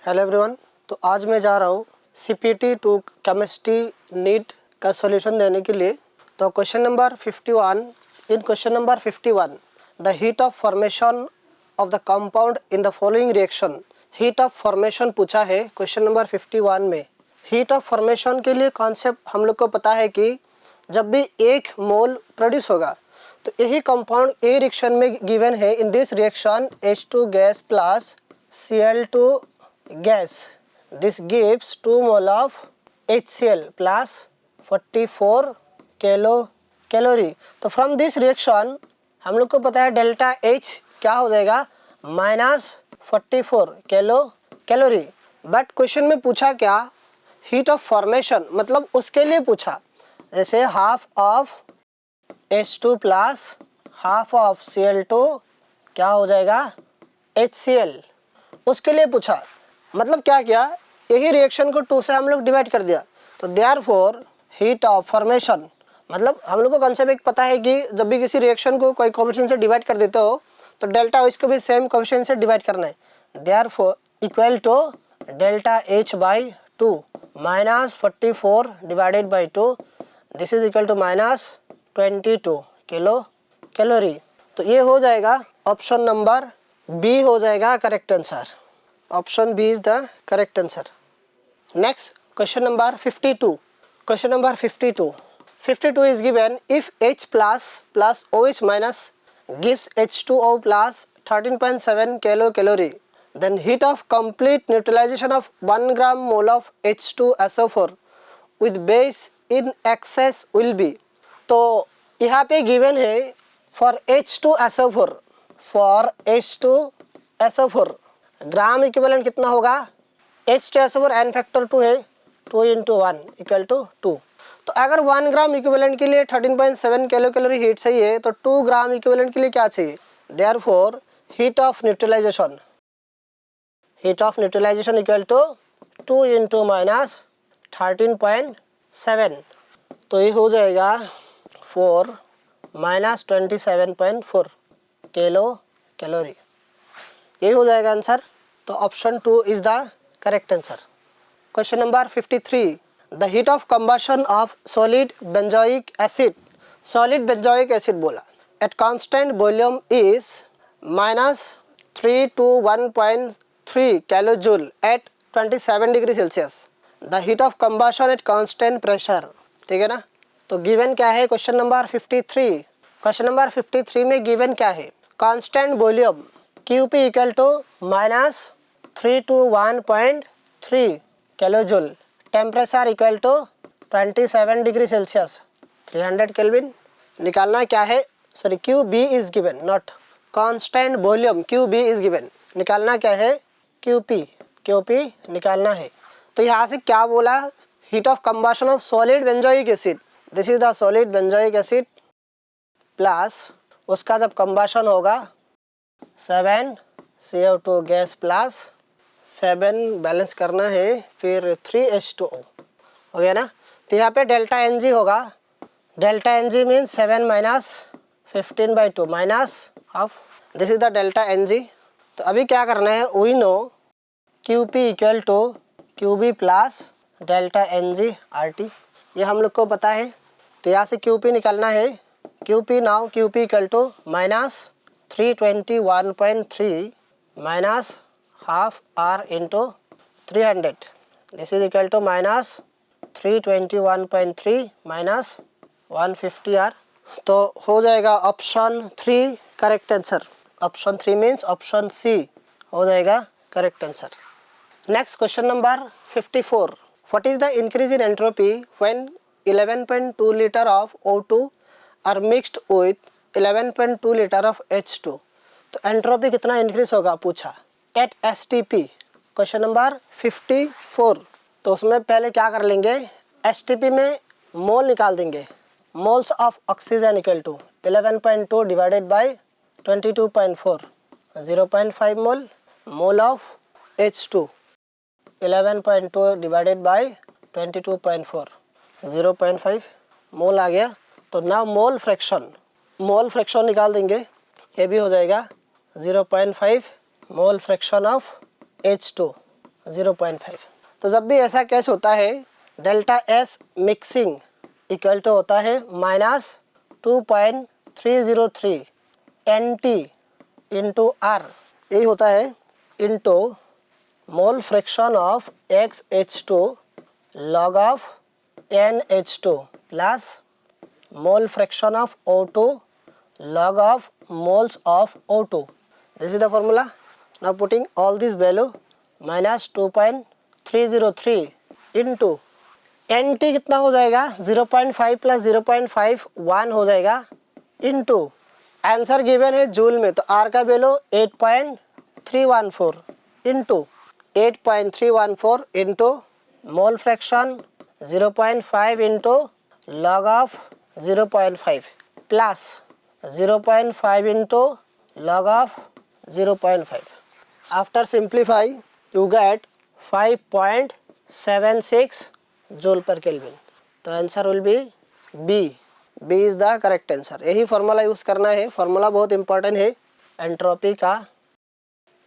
Hello everyone. तो आज मैं जा रहा हूँ CPT 2 केमिस्ट्री नीट का सॉल्यूशन देने के लिए। तो question number 51, in question number 51 the heat of formation of the compound in the following reaction. Heat of formation पूछा है क्वेश्चन नंबर 51 में। हीट ऑफ फॉर्मेशन के लिए कॉन्सेप्ट हम लोग को पता है कि जब भी 1 मोल प्रोड्यूस होगा तो यही कंपाउंड ए रिएक्शन में गिवन है। In this reaction H2 gas plus Cl2 gas, this gives 2 mole of HCl plus 44 calorie। तो फ्रॉम दिस रिएक्शन हम लोग को पता है डेल्टा H क्या हो जाएगा -44 कैलोरी। बट क्वेश्चन में पूछा क्या, हीट ऑफ फॉर्मेशन, मतलब उसके लिए पूछा। जैसे half of H2 plus half of Cl2 क्या हो जाएगा HCl, उसके लिए पूछा। मतलब क्या किया, यही रिएक्शन को 2 से हम लोग डिवाइड कर दिया। तो देयरफॉर हीट ऑफ फॉर्मेशन, मतलब हम लोग को कॉन्सेप्ट एक पता है कि जब भी किसी रिएक्शन को कोई कोएफिशिएंट से डिवाइड कर देते हो तो डेल्टा H को भी सेम कोएफिशिएंट से डिवाइड करना है। Therefore equal to delta H by 2 -44 divided by 2, this is equal to -22 calorie. तो ये हो जाएगा ऑप्शन नंबर बी हो जाएगा correct answer. Option B is the correct answer. Next, question number 52. Question number 52. 52 is given if H plus OH minus gives H2O plus 13.7 kilocalorie, then heat of complete neutralization of 1 gram mole of H2SO4 with base in excess will be। तो यहाँ पे given है for H2SO4, for H2SO4 gram equivalent कितना होगा, H2SO4 n factor 2 है, 2 × 1 equal to 2। तो अगर 1 gram equivalent के लिए 13.7 किलो कैलोरी हीट चाहिए तो 2 ग्राम इक्विवेलेंट के लिए क्या चाहिए। Therefore heat of neutralisation equal to 2 × -13.7, तो ये हो जाएगा 4 -27.4 किलो कैलोरी, यही हो जाएगा आंसर। तो option 2 is the correct answer. Question number 53, the heat of combustion of solid benzoic acid बोला at constant volume is -3 to 1.3 kilo joule at 27 degree Celsius. The heat of combustion at constant pressure, ठीक है ना। तो given क्या है question number 53। Question number 53 में given क्या है, constant volume QP equal to -3 to 1.3 kilo joule, temperature equal to 27 degree Celsius 300 Kelvin. निकालना क्या है, sorry QB is given not constant volume, QB is given, निकालना क्या है QP निकालना है। तो यहाँ से क्या बोला, heat of combustion of solid benzoic acid, this is the solid benzoic acid plus उसका जब कंबशन होगा 7 CO2 गैस प्लस 7 बैलेंस करना है, फिर 3 H2O हो गया ना। तो यहाँ पे डेल्टा Ng होगा, delta Ng means 7 - 15/2 minus half, this is the delta Ng। तो अभी क्या करना है, we know QP equal to QB plus delta Ng RT, ये हम लोग को पता है। तो यहाँ से QP निकालना है, QP now QP equal to -321.3 minus half R into 300, this is equal to -321.3 minus 150 R। तो हो जाएगा option 3 correct answer. Option 3 means option C हो जाएगा correct answer. Next question number 54, what is the increase in entropy when 11.2 litre of O2 are mixed with 11.2 litre of H2। तो entropy कितना increase होगा पूछा eight STP। Question number 54, तो उसमें पहले क्या कर लेंगे, STP में मोल निकाल देंगे। Moles of oxygen equal to 11.2 divided by 22.4, 0.5 mole. Mole of H2 11.2 divided by 22.4, 0.5 mole आ गया। तो ना मोल फ्रैक्शन निकाल देंगे, ये भी हो जाएगा 0.5 मोल फ्रैक्शन ऑफ H2 0.5। तो जब भी ऐसा केस होता है delta S mixing equal to होता है -2.303 NT इंटू आर, यही होता है, into mole fraction of XH2 log of NH2 plus mole fraction of O2 log of moles of O2. This is the formula. Now putting all this value -2.303 into NT कितना हो जाएगा 0.5 plus 0.5 1 हो जाएगा into answer given है joule में, तो R का value 8.314 into 8.314 into mole fraction 0.5 into log of 0.5 plus 0.5 into log of 0.5. After simplify, you get 5.76 joule per Kelvin. तो answer will be B. B is the correct answer. यही formula use करना है, formula बहुत important है entropy का।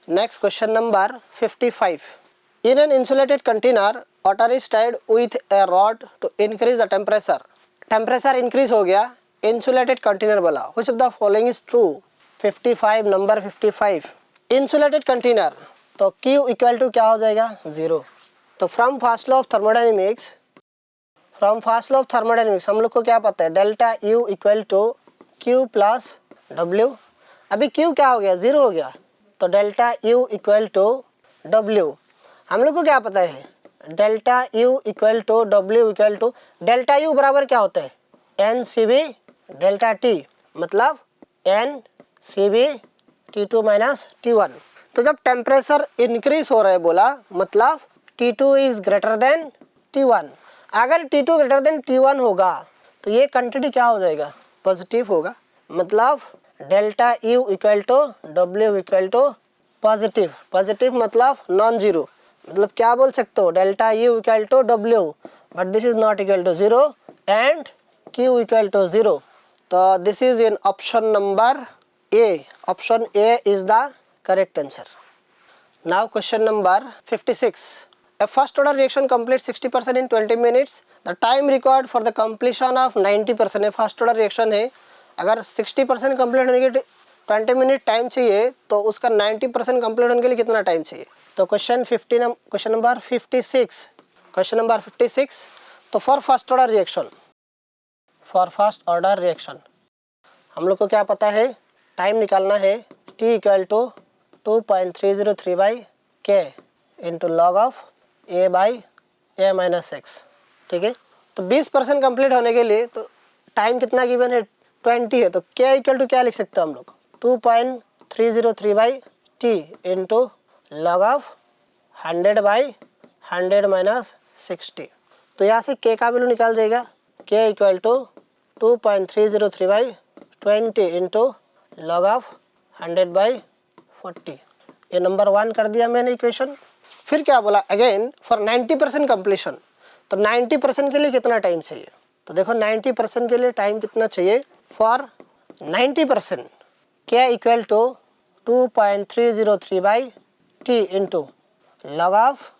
Next question number 55। In an insulated container water is tied with a rod to increase the temperature. Temperature increase हो गया, insulated container बोला, which of the following is true. 55 number 55 insulated container, तो Q equal to क्या हो जाएगा 0। तो from first law of thermodynamics, हम लोग को क्या पता है delta U equal to Q plus W। अभी Q क्या हो गया 0 हो गया, तो delta U equal to W। हम लोग को क्या पता है delta U equal to W equal to delta U बराबर क्या होता है NCB डेल्टा T, मतलब NCB T2 माइनस T1। तो जब टेम्परेचर इंक्रीज हो रहा है बोला, मतलब T2 is greater then T1। अगर T2 ग्रेटर देन T1 होगा तो ये क्वांटिटी क्या हो जाएगा पॉजिटिव होगा, मतलब delta U equal to W equal to positive. Positive मतलब नॉन जीरो, मतलब क्या बोल सकते हो delta U equal to W, but this is not equal to 0 and Q equal to 0। तो this is in option number A. Option A is the correct answer. Now question number 56। A first order reaction completes 60% in 20 minutes. The time required for the completion of 90%। ये first order reaction है, अगर 60% complete होने के 20 minute time चाहिए तो उसका 90% complete होने के लिए कितना टाइम चाहिए। तो क्वेश्चन नंबर 56, तो फॉर फर्स्ट ऑर्डर रिएक्शन हम लोग को क्या पता है, टाइम निकालना है t इक्वल टू 2.303 बाई के into log of a by a minus x. ठीक है, तो 20% कंप्लीट होने के लिए तो टाइम कितना गिवन है 20 है, तो k इक्वल टू क्या लिख सकते हो हम लोग 2.303 by t into log of 100 by 100 minus 60। तो यहाँ से k का वैल्यू निकाल जाएगा, k equal to 2.303 by 20 into log of 100 by 40। ये नंबर 1 कर दिया मैंने इक्वेशन। फिर क्या बोला अगेन फॉर 90% कंप्लीशन, तो 90% के लिए कितना टाइम चाहिए। तो देखो 90% के लिए टाइम कितना चाहिए, फॉर 90% क्या equal to 2.303 by T into log of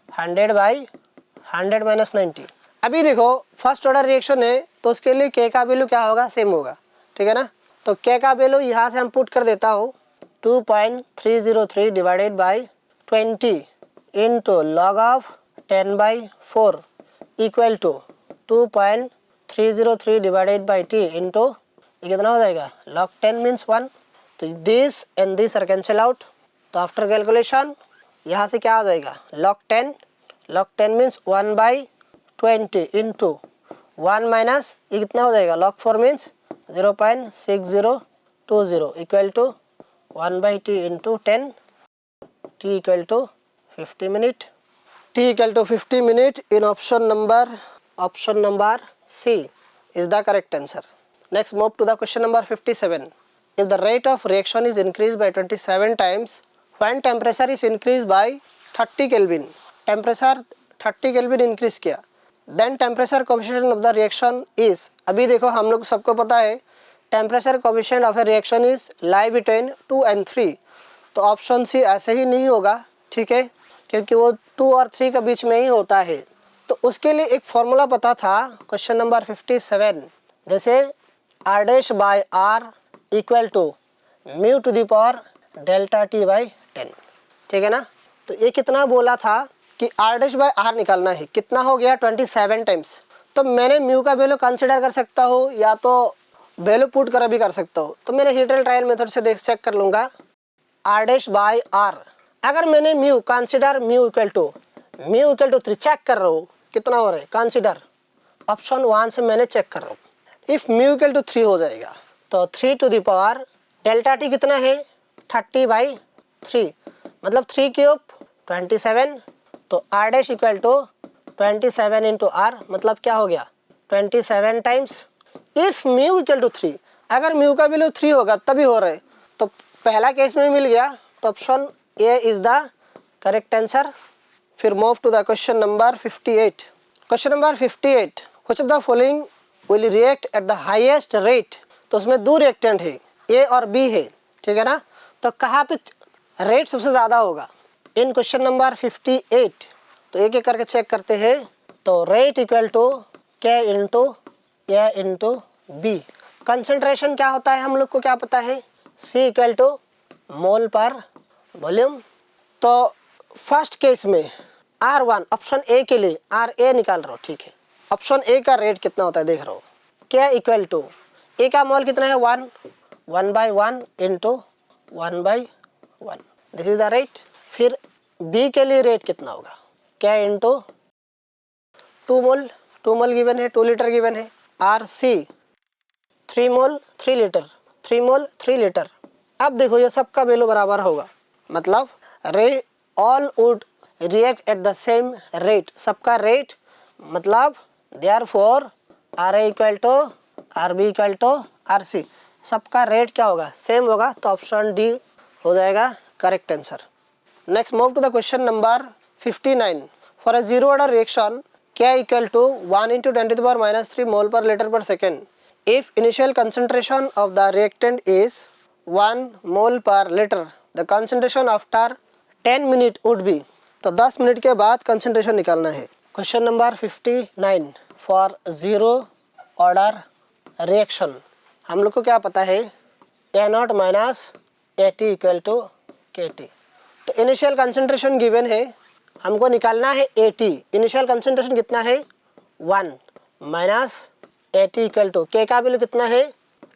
100 by 100 minus 90। अभी देखो फर्स्ट ऑर्डर रिएक्शन है तो उसके लिए के का वैल्यू क्या होगा सेम होगा, ठीक है ना। तो के का वैल्यू यहाँ से हम पुट कर देता हूँ 2.303 divided by 20 into log of 10 by 4 equal to 2.303 divided by T into ये कितना हो जाएगा लॉग 10 मीन्स 1। तो this and this are cancel out, तो आफ्टर कैलकुलेशन यहाँ से क्या आ जाएगा log 10 means 1 by 20 into 1 minus ये कितना हो जाएगा log 4 means 0.6020 equal to 1 by T into 10, T equal to 50 minute, T equal to 50 minute in option number C is the correct answer. Next move to the question number 57। If the rate of reaction is increased by 27 times when temperature is increased by 30 Kelvin, temperature 30 Kelvin increase किया, then temperature coefficient of the reaction is, अभी देखो हम लोग सबको पता है temperature coefficient of a reaction is lie between 2 and 3, तो option सी ऐसे ही नहीं होगा, ठीक है, क्योंकि वो 2 और 3 के बीच में ही होता है। तो उसके लिए एक फॉर्मूला पता था, क्वेश्चन नंबर 57, जैसे r dash by r equal to mu to the power delta T by 10, ठीक है ना। तो ये कितना बोला था कि r डैश बाय r निकालना है, कितना हो गया 27 टाइम्स। तो मैंने म्यू का वैल्यू कंसिडर कर सकता हूँ या तो वैल्यू पुट कर भी कर सकता हूँ। तो मैंने हिट एंड ट्रायल मेथड से देख चेक कर लूँगा r डैश बाय r। अगर मैंने mu consider mu equal to 3 check कर रहा हूँ कितना हो रहा है, कंसिडर ऑप्शन 1 से मैंने चेक कर रहा हूँ। इफ़ म्यू इक्वल टू 3 हो जाएगा तो 3 to the power delta T कितना है 30/3, मतलब 3 क्यूब 27। तो r dash equal to 27 into R, मतलब क्या हो गया 27 times. If mu equal to 3, अगर म्यू का वैल्यू 3 होगा तभी हो रहा है, तो पहला केस में मिल गया, तो option A is the correct answer. फिर move to the question number 58। Question number 58, which of the following will react at the highest rate. तो उसमें दो रिएक्टेंट है, ए और बी है, ठीक है ना। तो कहाँ पे रेट सबसे ज़्यादा होगा इन क्वेश्चन नंबर 58। तो एक एक करके चेक करते हैं। तो रेट इक्वल टू के इंटू ए इंटू बी। कंसंट्रेशन क्या होता है हम लोग को क्या पता है, सी इक्वल टू मोल पर वॉल्यूम। तो फर्स्ट केस में R1 ऑप्शन ए के लिए RA निकाल रहा हूँ, ठीक है। ऑप्शन ए का रेट कितना होता है देख रहा हूँ, क्या इक्वल टू ए का मोल कितना है 1/1 into 1/1, this is the rate. फिर बी के लिए रेट कितना होगा, क्या इंटू 2 मोल, 2 मोल गिवन है, 2 लीटर गिवन है। RC 3 mole 3 litre, 3 mole 3 litre. अब देखो ये सबका वैल्यू बराबर होगा, मतलब they all would react at the same rate, सबका रेट, मतलब therefore RA equal to RB equal to RC, सबका रेट क्या होगा सेम होगा। तो ऑप्शन डी हो जाएगा correct answer. Next move to the question number 59। For a zero order reaction K equal to 1 into 10⁻³ mole per litre per second, if initial concentration of the reactant is 1 mole per litre, the concentration after 10 minute would be. तो 10 minute के बाद concentration निकालना है। Question number 59, for zero order reaction हम लोग को क्या पता है, A0 minus AT equal to KT। तो इनिशियल कंसंट्रेशन गिवन है, हमको निकालना है AT। इनिशियल कंसंट्रेशन कितना है 1 minus AT equal to K का वैल्यू कितना है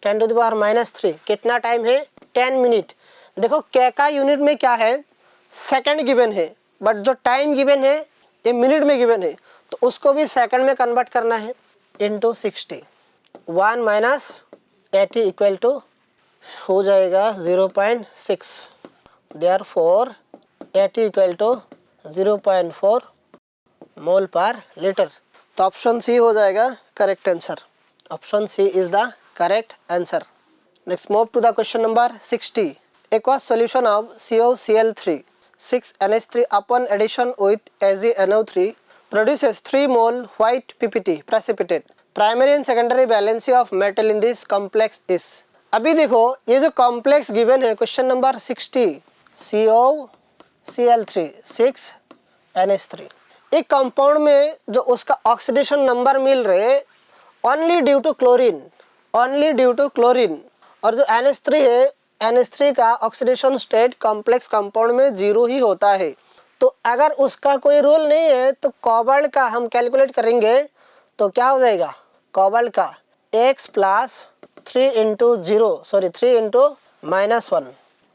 10⁻⁻3, कितना टाइम है 10 मिनट। देखो K का यूनिट में क्या है सेकंड गिवन है, बट जो टाइम गिवन है ये मिनट में गिवन है, तो उसको भी सेकंड में कन्वर्ट करना है into 60। 1 minus AT equal to हो जाएगा 0.6, therefore AT equal to 0.4 mole per litre. तो ऑप्शन सी हो जाएगा correct answer. Option C is the correct answer. Next move to the question number 60। aqueous solution of COCl3 6NH3 upon addition with AgNO3 produces 3 mole white PPT precipitate. Primary and secondary valency of metal in this complex is। अभी देखो ये जो complex given है question number 60 COCl3 6NH3, एक compound में जो उसका oxidation number मिल रहे only due to chlorine, only due to chlorine. और जो NH3 है NH3 का ऑक्सीडेशन स्टेट कॉम्प्लेक्स कंपाउंड में 0 ही होता है। तो अगर उसका कोई रूल नहीं है तो कोबाल्ट का हम कैलकुलेट करेंगे तो क्या हो जाएगा, कोबाल्ट का x plus 3 into -1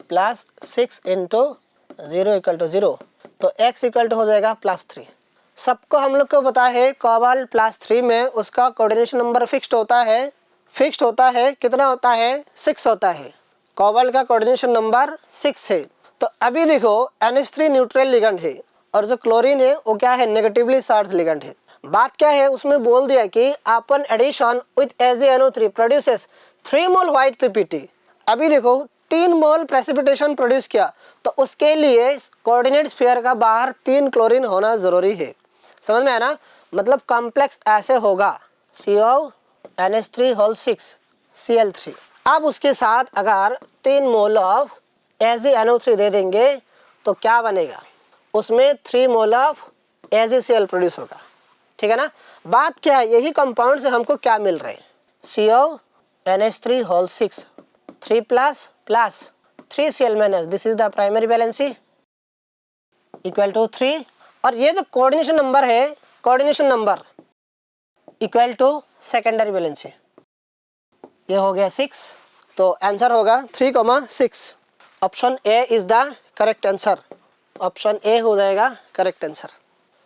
plus 6 into 0 equal to 0, तो x इक्वल टू हो जाएगा +3। सबको हम लोग को पता है कोबाल्ट +3 में उसका कोऑर्डिनेशन नंबर फिक्स्ड होता है, कितना होता है 6 होता है। कोबाल्ट का कोऑर्डिनेशन नंबर 6 है। तो अभी देखो NH3 न्यूट्रल लिगेंड है और जो क्लोरीन है वो क्या है नेगेटिवली चार्ज लिगेंड है। बात क्या है उसमें बोल दिया कि अपन addition with AgNO3 produces 3 mole white PPT। अभी देखो 3 मोल प्रेसिपिटेशन प्रोड्यूस किया, तो उसके लिए कोऑर्डिनेट स्फीयर का बाहर 3 क्लोरीन होना जरूरी है। समझ में आया ना, मतलब कॉम्प्लेक्स ऐसे होगा CONH3 होल 6 Cl3। अब उसके साथ अगर 3 मोल ऑफ AgNO3 दे देंगे तो क्या बनेगा, उसमें 3 मोल ऑफ AgCl प्रोड्यूस होगा, ठीक है ना। बात क्या है, यही कंपाउंड से हमको क्या मिल रहे हैं, CONH3 6 3 plus plus 3Cl minus, this is the primary valency equal to 3, और ये जो कोऑर्डिनेशन नंबर है, coordination number equal to secondary valency, ये हो गया 6, तो आंसर होगा 3,6। Option A is the correct answer, option A हो जाएगा correct answer.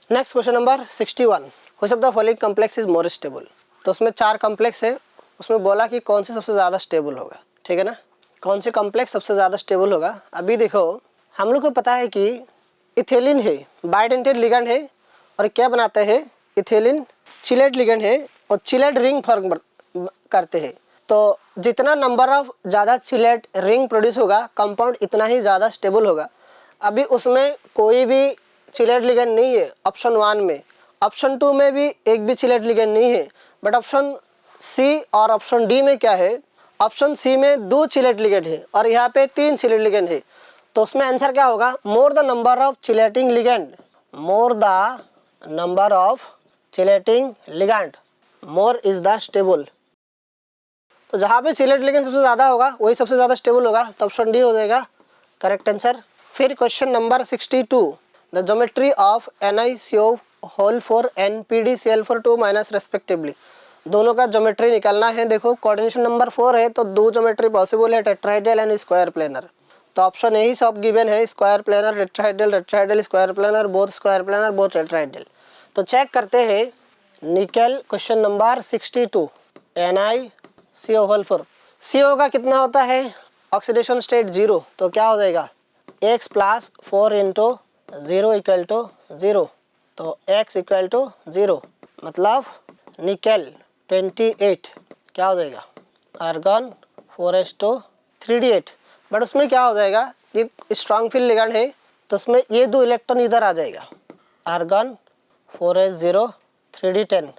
Next question number 61, which of the following complex is more stable. तो उसमें 4 कॉम्प्लेक्स है, उसमें बोला कि कौन से सबसे ज़्यादा स्टेबल होगा, ठीक है ना, कौन से कॉम्प्लेक्स सबसे ज़्यादा स्टेबल होगा। अभी देखो हम लोग को पता है कि इथेलिन है, बाइडेंटेड लिगेंड है, और क्या बनाते हैं, इथेलिन चिलेट लिगेंड है, और चिलेट रिंग फॉर्म करते हैं। तो जितना नंबर ऑफ ज़्यादा चिलेट रिंग प्रोड्यूस होगा कंपाउंड, इतना ही ज़्यादा स्टेबल होगा। अभी उसमें कोई भी चिलेट लिगेंड नहीं है ऑप्शन 1 में, ऑप्शन 2 में भी एक भी चिलेट लिगेंड नहीं है, बट ऑप्शन सी और ऑप्शन डी में क्या है, ऑप्शन सी में 2 चिलेट लिगेंड है और यहाँ पे 3 चिलेट लिगेंड है। तो उसमें आंसर क्या होगा, more the number of chelating ligand, more the number of chelating ligand, more is the stable. तो जहाँ पे चिलेट लिगेंड सबसे ज़्यादा होगा वही सबसे ज़्यादा स्टेबल होगा, तो ऑप्शन डी हो जाएगा करेक्ट आंसर। फिर question number 62, the geometry of NiCO whole 4 and PdCl4 minus respectively, दोनों का ज्योमेट्री निकालना है। देखो कोऑर्डिनेशन नंबर 4 है तो 2 ज्योमेट्री पॉसिबल है, टेट्राहेड्रल एंड स्क्वायर प्लेनर। तो ऑप्शन ए ही सब गिवन है, square planar, tetrahedral, tetrahedral square planar, both square planar, both tetrahedral. तो चेक करते हैं nickel question number 62, NiCO whole 4, CO का कितना होता है, ऑक्सीडेशन स्टेट 0, तो क्या हो जाएगा x plus 4 into 0 equal to 0, तो x इक्वल टू 0, मतलब निकल 28 क्या हो जाएगा, आर्गन 4s2 3d8। बट उसमें क्या हो जाएगा, ये स्ट्रॉन्ग फील्ड लिगेंड है तो उसमें ये 2 इलेक्ट्रॉन इधर आ जाएगा, argon 4s0 3d10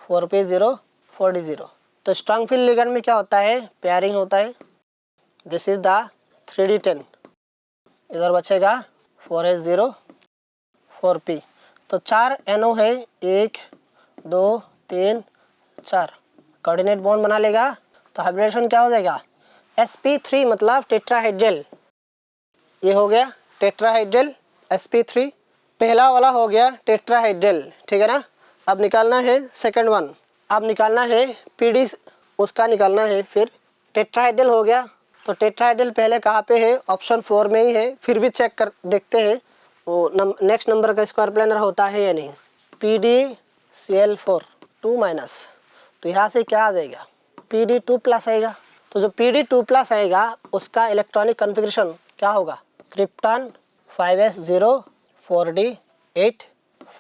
4p0 4d0। तो स्ट्रॉन्ग फील्ड लिगेंड में क्या होता है, पेयरिंग होता है, दिस इज द 3d10, इधर बचेगा 4s0 4p। तो 4 NO है, 1 2 3 4, कोऑर्डिनेट बॉन्ड बना लेगा तो हाइब्रिडेशन क्या हो जाएगा, sp3 मतलब टेट्राहेड्रल, ये हो गया टेट्राहेड्रल sp3, पहला वाला हो गया टेट्राहेड्रल, ठीक है ना। अब निकालना है सेकंड वन, अब निकालना है PD, उसका निकालना है। फिर टेट्राहेड्रल हो गया, तो टेट्राहेड्रल पहले कहाँ पे है, ऑप्शन 4 में ही है, फिर भी चेक कर देखते हैं वो नेक्स्ट नंबर का स्क्वायर प्लेनर होता है या नहीं, PdCl4 2 माइनस, तो यहाँ से क्या आ जाएगा, PD2 प्लस आएगा। तो जो PD2 प्लस आएगा उसका इलेक्ट्रॉनिक कॉन्फ़िगरेशन क्या होगा, krypton 5s0 4d8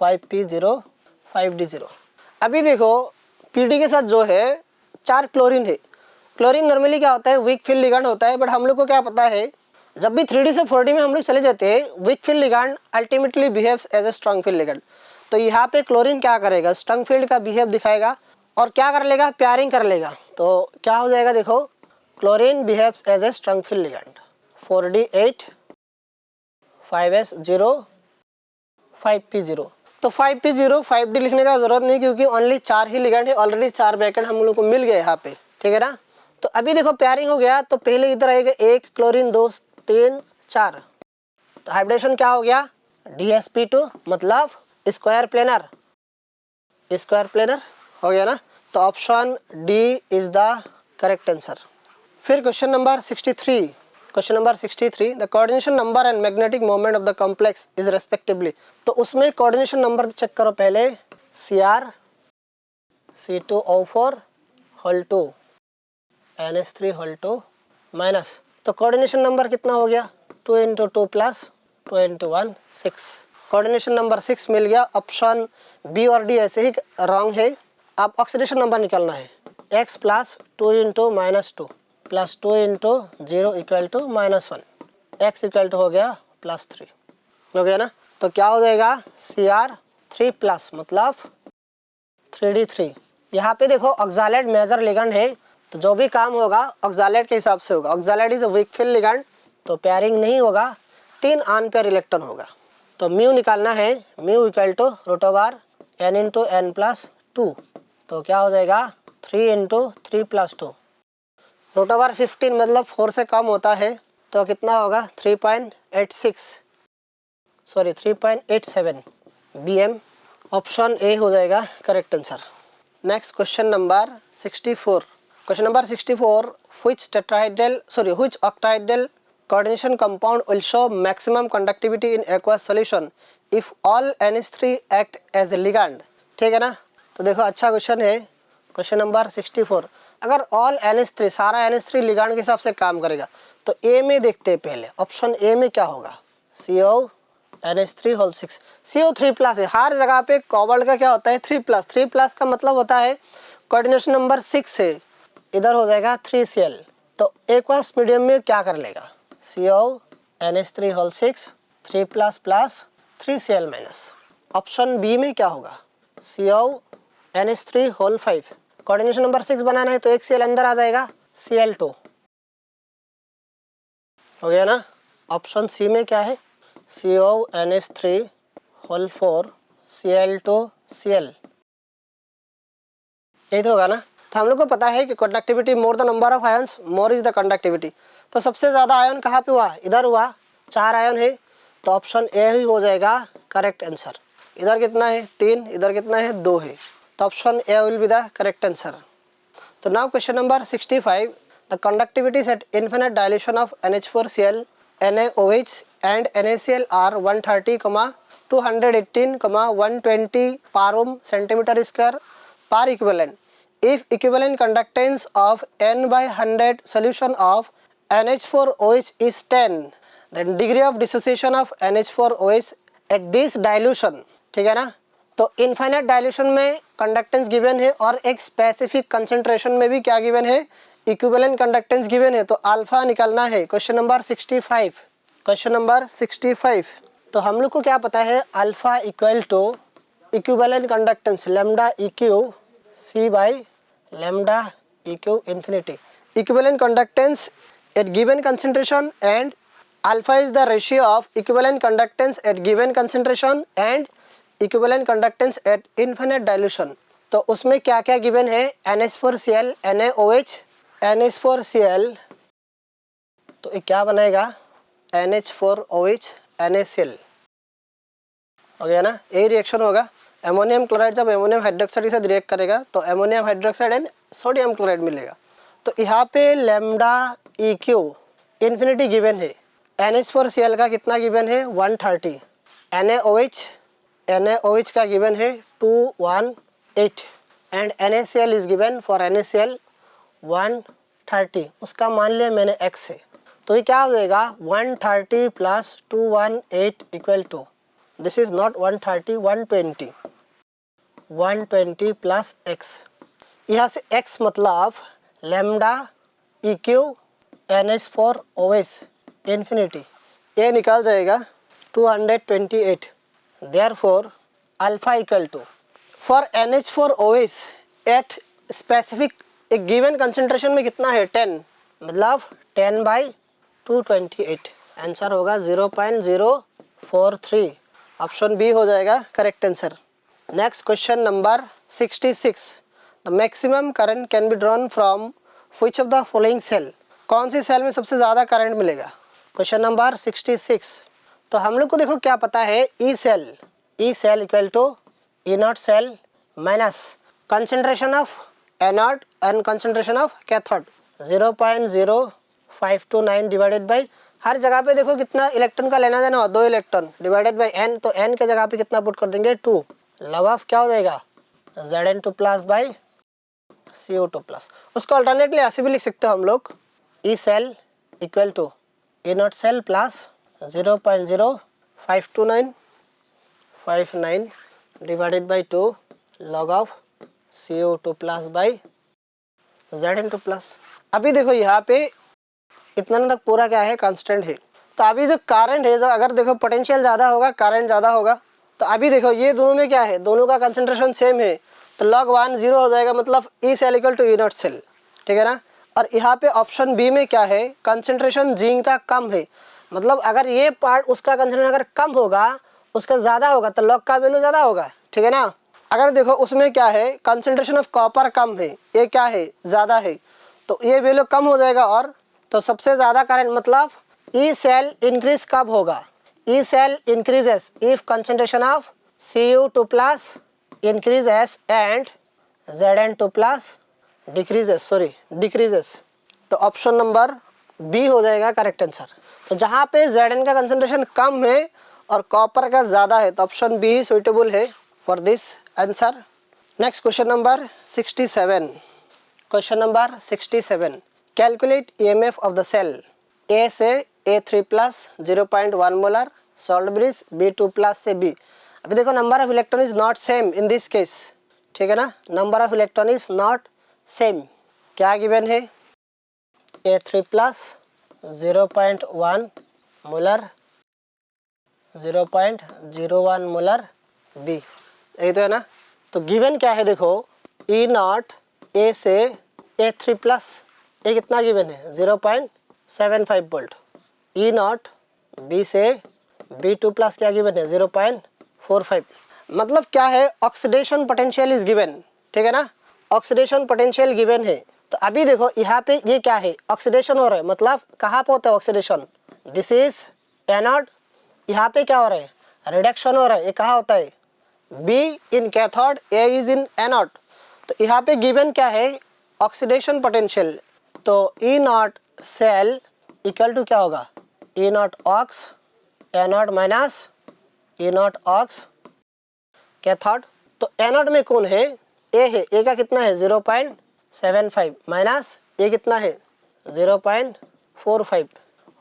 5p0 5d0। अभी देखो PD के साथ जो है 4 क्लोरीन है, क्लोरीन नॉर्मली क्या होता है, वीक फील्ड लिगेंड होता है, बट हम लोग को क्या पता है जब भी 3D से 4D में हम लोग चले जाते हैं weak field ligand ultimately behaves as a strong field ligand. तो यहाँ पे क्लोरीन क्या करेगा, स्ट्रॉन्ग फील्ड का बिहेव दिखाएगा और क्या कर लेगा, पेयरिंग कर लेगा। तो क्या हो जाएगा, देखो chlorine behaves as a strong field ligand 4d8 5s0 5p0। तो 5p0 5d लिखने का जरूरत नहीं क्योंकि ओनली 4 ही लिगेंड है, ऑलरेडी 4 ब्रैकेट हम लोग को मिल गए यहाँ पे, ठीक है ना। तो अभी देखो पेयरिंग हो गया, तो पहले इधर आएगा 1 क्लोरीन 2 3 4, तो हाइब्रिडेशन क्या हो गया, DsP2 मतलब स्क्वायर प्लेनर, स्क्वायर प्लेनर हो गया ना। तो option D is the correct answer. फिर question number 63, question number 63, the coordination number and magnetic moment of the complex is respectively. तो उसमें कोऑर्डिनेशन नंबर चेक करो पहले, Cr C2O4 whole 2 NH3 whole 2 minus, तो कोऑर्डिनेशन नंबर कितना हो गया, 2 into 2 plus 2 into 1 6, coordination number 6 मिल गया। ऑप्शन बी और डी ऐसे ही रॉन्ग है। अब ऑक्सीडेशन नंबर निकालना है, x plus 2 into -2 plus 2 into 0 equal to -1, x equal to हो गया +3, हो गया ना। तो क्या हो जाएगा, Cr3 प्लस मतलब 3d3। यहाँ पे देखो ऑक्सालेट मेजर लिगेंड है, तो जो भी काम होगा ऑक्सालेट के हिसाब से होगा। Oxalate is a week field ligand, तो पेयरिंग नहीं होगा, 3 अनपेयर इलेक्ट्रॉन होगा। तो म्यू निकालना है, mu equal to root over n into N plus 2। तो क्या हो जाएगा 3 इंटू 3 प्लस 2। रूट ओवर 15 मतलब 4 से कम होता है तो कितना होगा 3.86 सॉरी 3.87 bm। ऑप्शन ए हो जाएगा correct answer. Next question number 64। Question number 64, which octahedral coordination compound will show maximum conductivity in aqueous solution if all NH3 act as a ligand। ठीक है ना। तो देखो अच्छा क्वेश्चन है क्वेश्चन नंबर 64। अगर ऑल NH3 सारा NH3 लिगांड के हिसाब से काम करेगा तो ए में देखते हैं पहले, ऑप्शन ए में क्या होगा CONH3 होल 6 CO3 प्लस है। हर जगह पे कोबाल्ट का क्या होता है 3+। 3+ का मतलब होता है कोऑर्डिनेशन नंबर 6 है, इधर हो जाएगा 3Cl। तो एक्वस मीडियम में क्या कर लेगा CONH3 whole 6 3+ plus 3Cl minus. Option B में क्या होगा CONH3 होल 5। कोऑर्डिनेशन नंबर 6 बनाना है तो एक Cl अंदर आ जाएगा Cl2 हो गया ना। ऑप्शन सी में क्या है CONH3 होल 4 Cl2Cl, यही तो होगा ना। तो हम लोग को पता है कि conductivity more the number of ions more is the conductivity. तो सबसे ज़्यादा आयन कहाँ पे हुआ, इधर हुआ, 4 आयन है तो ऑप्शन ए ही हो जाएगा करेक्ट आंसर। इधर कितना है 3, इधर कितना है 2 है, तो option A will be the correct answer. तो now question number 65, the conductivities at infinite dilution of NH4Cl, NaOH and NaCl are 130, 218, 120 per ohm centimetre square per equivalent. If equivalent conductance of n/100 solution of NH4OH is 10, then degree of dissociation of NH4OH at this dilution, ठीक है ना। तो infinite dilution में conductance given है और एक specific concentration में भी क्या गिवन है इक्विवेलेंट कंडक्टेंस गिवन है। तो अल्फा निकालना है क्वेश्चन नंबर 65। क्वेश्चन नंबर 65, तो हम लोग को क्या पता है alpha equal to equivalent conductance lambda EQ C by lambda EQ infinity। Equivalent conductance at given concentration and alpha is the ratio of equivalent conductance at given concentration and equivalent conductance at infinite dilution. तो उसमें क्या क्या given है NH4Cl NaOH NH4Cl, तो ये क्या बनेगा NH4OH NaCl हो गया ना। यही रिएक्शन होगा। एमोनियम क्लोराइड जब एमोनियम हाइड्रोक्साइड के साथ रिएक्ट करेगा तो ammonium hydroxide and sodium chloride मिलेगा। तो यहाँ पे लैम्डा EQ इन्फिनिटी गिवन है, NH4Cl का कितना गिवन है 130, NaOH का गिवन है 218 and NaCl is given for NaCl 130, उसका मान लिया मैंने x है। तो ये क्या हो जाएगा 130 plus 218 equal to, this is not 130 120, 120 plus x। यहाँ से x मतलब लैम्डा EQ NH4OH इन्फिनिटी, ये निकाल जाएगा 228। Therefore alpha equal to for NH4OH at specific एक गिवन कंसंट्रेशन में कितना है 10, मतलब 10/228, आंसर होगा 0.043। ऑप्शन बी हो जाएगा correct answer. Next question number 66, the maximum current can be drawn from which of the following cell. कौन सी सेल में सबसे ज़्यादा करंट मिलेगा। क्वेश्चन नंबर 66, तो हम लोग को देखो क्या पता है E cell equal to E not cell minus concentration of anode and concentration of cathode 0.0529 divided by, हर जगह पे देखो कितना इलेक्ट्रॉन का लेना देना हो 2 इलेक्ट्रॉन डिवाइडेड बाई n, तो n के जगह पे कितना पुट कर देंगे 2, लॉग ऑफ क्या हो जाएगा Zn2 plus by CO2 plus. उसको अल्टरनेटली ऐसे भी लिख सकते हो हम लोग E cell equal to E not cell plus 0.052959 divided by 2 log of CO2 plus by Zn2 plus. अभी देखो यहाँ पे इतना तक पूरा क्या है कांस्टेंट है। तो अभी जो करंट है, जो अगर देखो पोटेंशियल ज़्यादा होगा करंट ज़्यादा होगा, तो अभी देखो ये दोनों में क्या है, दोनों का कंसंट्रेशन सेम है, तो log 1 0 हो जाएगा, मतलब E cell equal to E not cell, ठीक है ना। और यहाँ पे ऑप्शन बी में क्या है कंसंट्रेशन जिंक का कम है, मतलब अगर ये पार्ट उसका कंसंट्रेशन अगर कम होगा उसका ज़्यादा होगा तो लॉग का वैल्यू ज़्यादा होगा, ठीक है ना। अगर देखो उसमें क्या है, कंसंट्रेशन ऑफ कॉपर कम है, ये क्या है ज़्यादा है, तो ये वैल्यू कम हो जाएगा। और तो सबसे ज़्यादा करंट मतलब ई सेल इंक्रीज कब होगा, E cell increases if concentration of Cu2 plus increases and Zn2 plus decreases. तो ऑप्शन नंबर बी हो जाएगा करेक्ट आंसर। तो जहाँ पे Zn का कंसंट्रेशन कम है और कॉपर का ज़्यादा है तो ऑप्शन बी ही सुइटेबल है for this answer. Next question number 67। Question number 67, calculate EMF of the cell A से A3 plus 0.1 molar, salt bridge B2 plus से B। अभी देखो number of electron is not same in this case, ठीक है ना, number of electron is not same. क्या given है, A3 plus 0.1 molar 0.01 molar B, यही तो है ना। तो गिवन क्या है देखो, E नॉट A से A3 प्लस, ये कितना गिवन है 0.75 वोल्ट, E नॉट B से B2 प्लस क्या गिवन है 0.45। मतलब क्या है, ऑक्सीडेशन पोटेंशियल इज गिवन, ठीक है ना, ऑक्सीडेशन पोटेंशियल गिवन है। तो अभी देखो यहाँ पे ये क्या है, ऑक्सीडेशन हो रहा है, मतलब कहाँ पे होता है ऑक्सीडेशन, दिस इज एनोड। यहाँ पे क्या हो रहा है, रिडक्शन हो रहा है, ये कहाँ होता है, B in cathode, A is in anode. तो यहाँ पे गिवन क्या है, ऑक्सीडेशन पोटेंशियल। तो E not cell equal to क्या होगा, E not ox anode minus E not ox cathode. तो एनोड में कौन है, ए है, ए का कितना है 0.75 माइनस ए कितना है 0.45,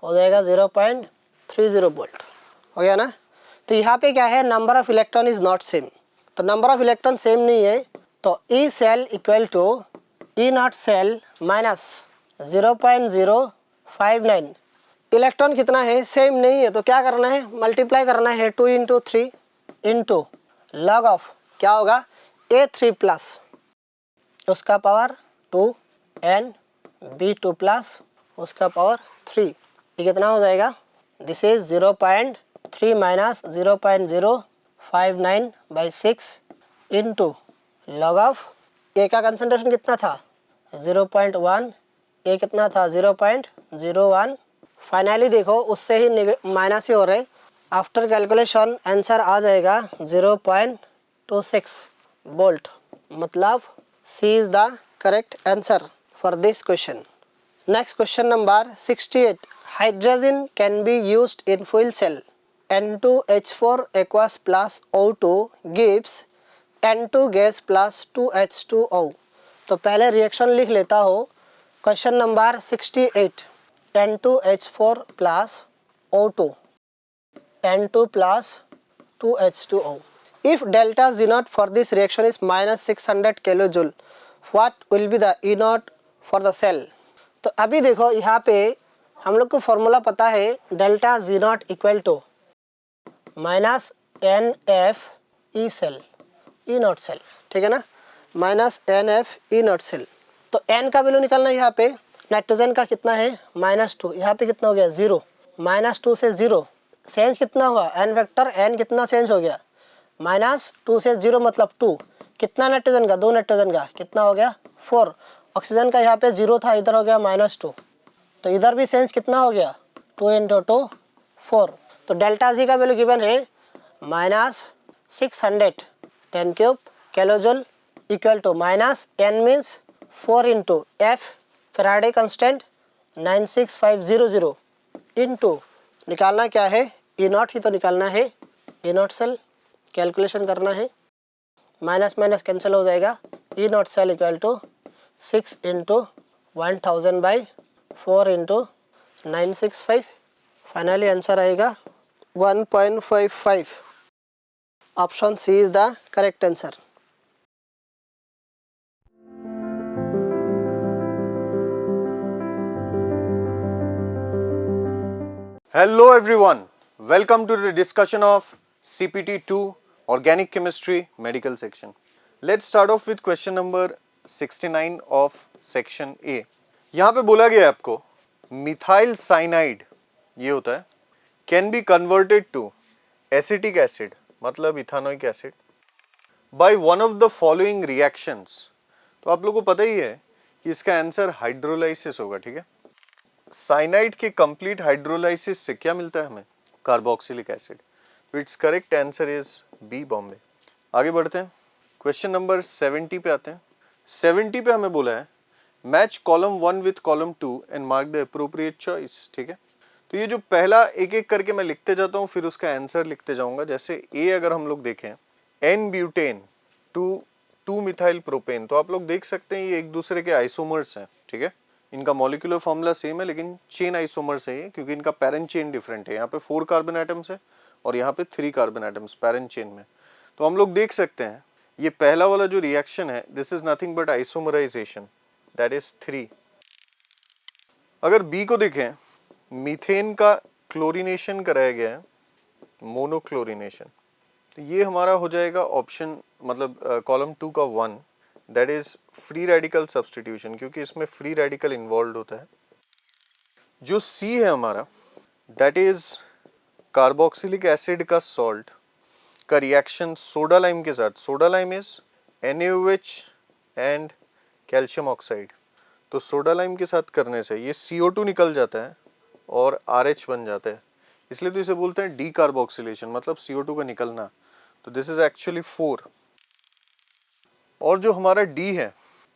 हो जाएगा 0.30 वोल्ट, हो गया ना। तो यहाँ पे क्या है, number of electron is not same, तो नंबर ऑफ इलेक्ट्रॉन सेम नहीं है, तो E cell equal to E not cell minus 0.059। Electron कितना है, सेम नहीं है, तो क्या करना है, मल्टीप्लाई करना है 2 इंटू 3 इंटू लॉग ऑफ क्या होगा A3 प्लस उसका पावर 2 एन B2 प्लस उसका पावर 3, ये कितना हो जाएगा, this is 0.3 minus 0.059 by 6 into log of A का कंसंट्रेशन कितना था 0.1, ए कितना था 0.01। फाइनली देखो उससे ही माइनस ही हो रहे, आफ्टर कैलकुलेशन आंसर आ जाएगा 0.26 वोल्ट, मतलब C is the correct answer for this question. Next question number 68, hydrogen can be used in fuel cell, N2H4 aqueous plus O2 gives N2 gas plus 2H2O। तो पहले reaction लिख लेता हो, question number 68, N2H4 plus O2 N2 plus 2H2O. If delta Z naught for this reaction is minus 600 kilojoule, what will be the E naught for the cell? तो अभी देखो यहाँ पे हम लोग को फॉर्मूला पता है, delta Z naught equal to minus NF E cell E not cell, ठीक है ना, minus NF E not cell. तो N का वैल्यू निकालना है, यहाँ पे नाइट्रोजन का कितना है -2, यहाँ पे कितना हो गया 0, -2 से 0 चेंज कितना हुआ, एन वेक्टर एन कितना चेंज हो गया, -2 से 0 मतलब 2, कितना नाइट्रोजन का, 2 नाइट्रोजन का कितना हो गया 4, ऑक्सीजन का यहाँ पे 0 था, इधर हो गया -2, तो इधर भी चेंज कितना हो गया 2 इंटू 2 4। तो डेल्टा जी का वैल्यू गिवन है -610³ kilojoule equal to minus N means 4 into F Faraday constant 96500 into निकालना क्या है ई नॉट ही तो निकालना है, ई नॉट सेल कैलकुलेशन करना है, माइनस माइनस कैंसिल हो जाएगा, E not cell equal to 6 into 1000 by 4 into 965, finally answer आएगा 1.55। Option C is the correct answer. Hello everyone, welcome to the discussion of CPT2 Organic Chemistry Medical section. Let's start off with question number 69 of section A. यहाँ पे बोला गया है आपको methyl cyanide ये होता है can be converted to acetic acid मतलब ethanoic acid by one of the following reactions. तो आप लोगों को पता ही है कि इसका आंसर हाइड्रोलाइसिस होगा, ठीक है। साइनाइड के कंप्लीट हाइड्रोलाइसिस से क्या मिलता है हमें? Carboxylic acid. तो it's correct answer is B, Bombay. आगे बढ़ते हैं, क्वेश्चन नंबर 70 पे आते हैं। 70 पे हमें बोला है match column 1 with column 2 and mark the appropriate choice, ठीक है। तो ये जो पहला एक एक करके मैं लिखते जाता हूँ, फिर उसका आंसर लिखते जाऊंगा। जैसे ए अगर हम लोग देखें, N butane to 2 methyl propane, तो आप लोग देख सकते हैं ये एक दूसरे के आइसोमर्स हैं, ठीक है। इनका मॉलिक्यूलर फॉर्मूला सेम है लेकिन चेन आइसोमर्स है ये, क्योंकि इनका पैरेंट चेन डिफरेंट है। यहाँ पे 4 कार्बन एटम्स है और यहाँ पे 3 कार्बन एटम्स पैरेंट चेन में। तो हम लोग देख सकते हैं ये पहला वाला जो रिएक्शन है, this is nothing but isomerization, that is 3। अगर बी को देखें, मीथेन का क्लोरीनेशन कराया गया है, मोनोक्लोरीनेशन। तो ये हमारा हो जाएगा ऑप्शन, मतलब कॉलम 2 का 1, that is free radical substitution, क्योंकि इसमें फ्री रेडिकल इन्वॉल्व होता है। जो सी है हमारा, दैट इज कार्बोक्सिलिक एसिड का सॉल्ट का रिएक्शन सोडा लाइम के साथ। Soda lime is NaOH and calcium oxide. तो सोडा लाइम के साथ करने से ये CO2 निकल जाता है और RH बन जाता है, इसलिए तो इसे बोलते हैं डी कार्बोक्सिलेशन, मतलब CO2 का निकलना। तो दिस इज एक्चुअली 4। और जो हमारा डी है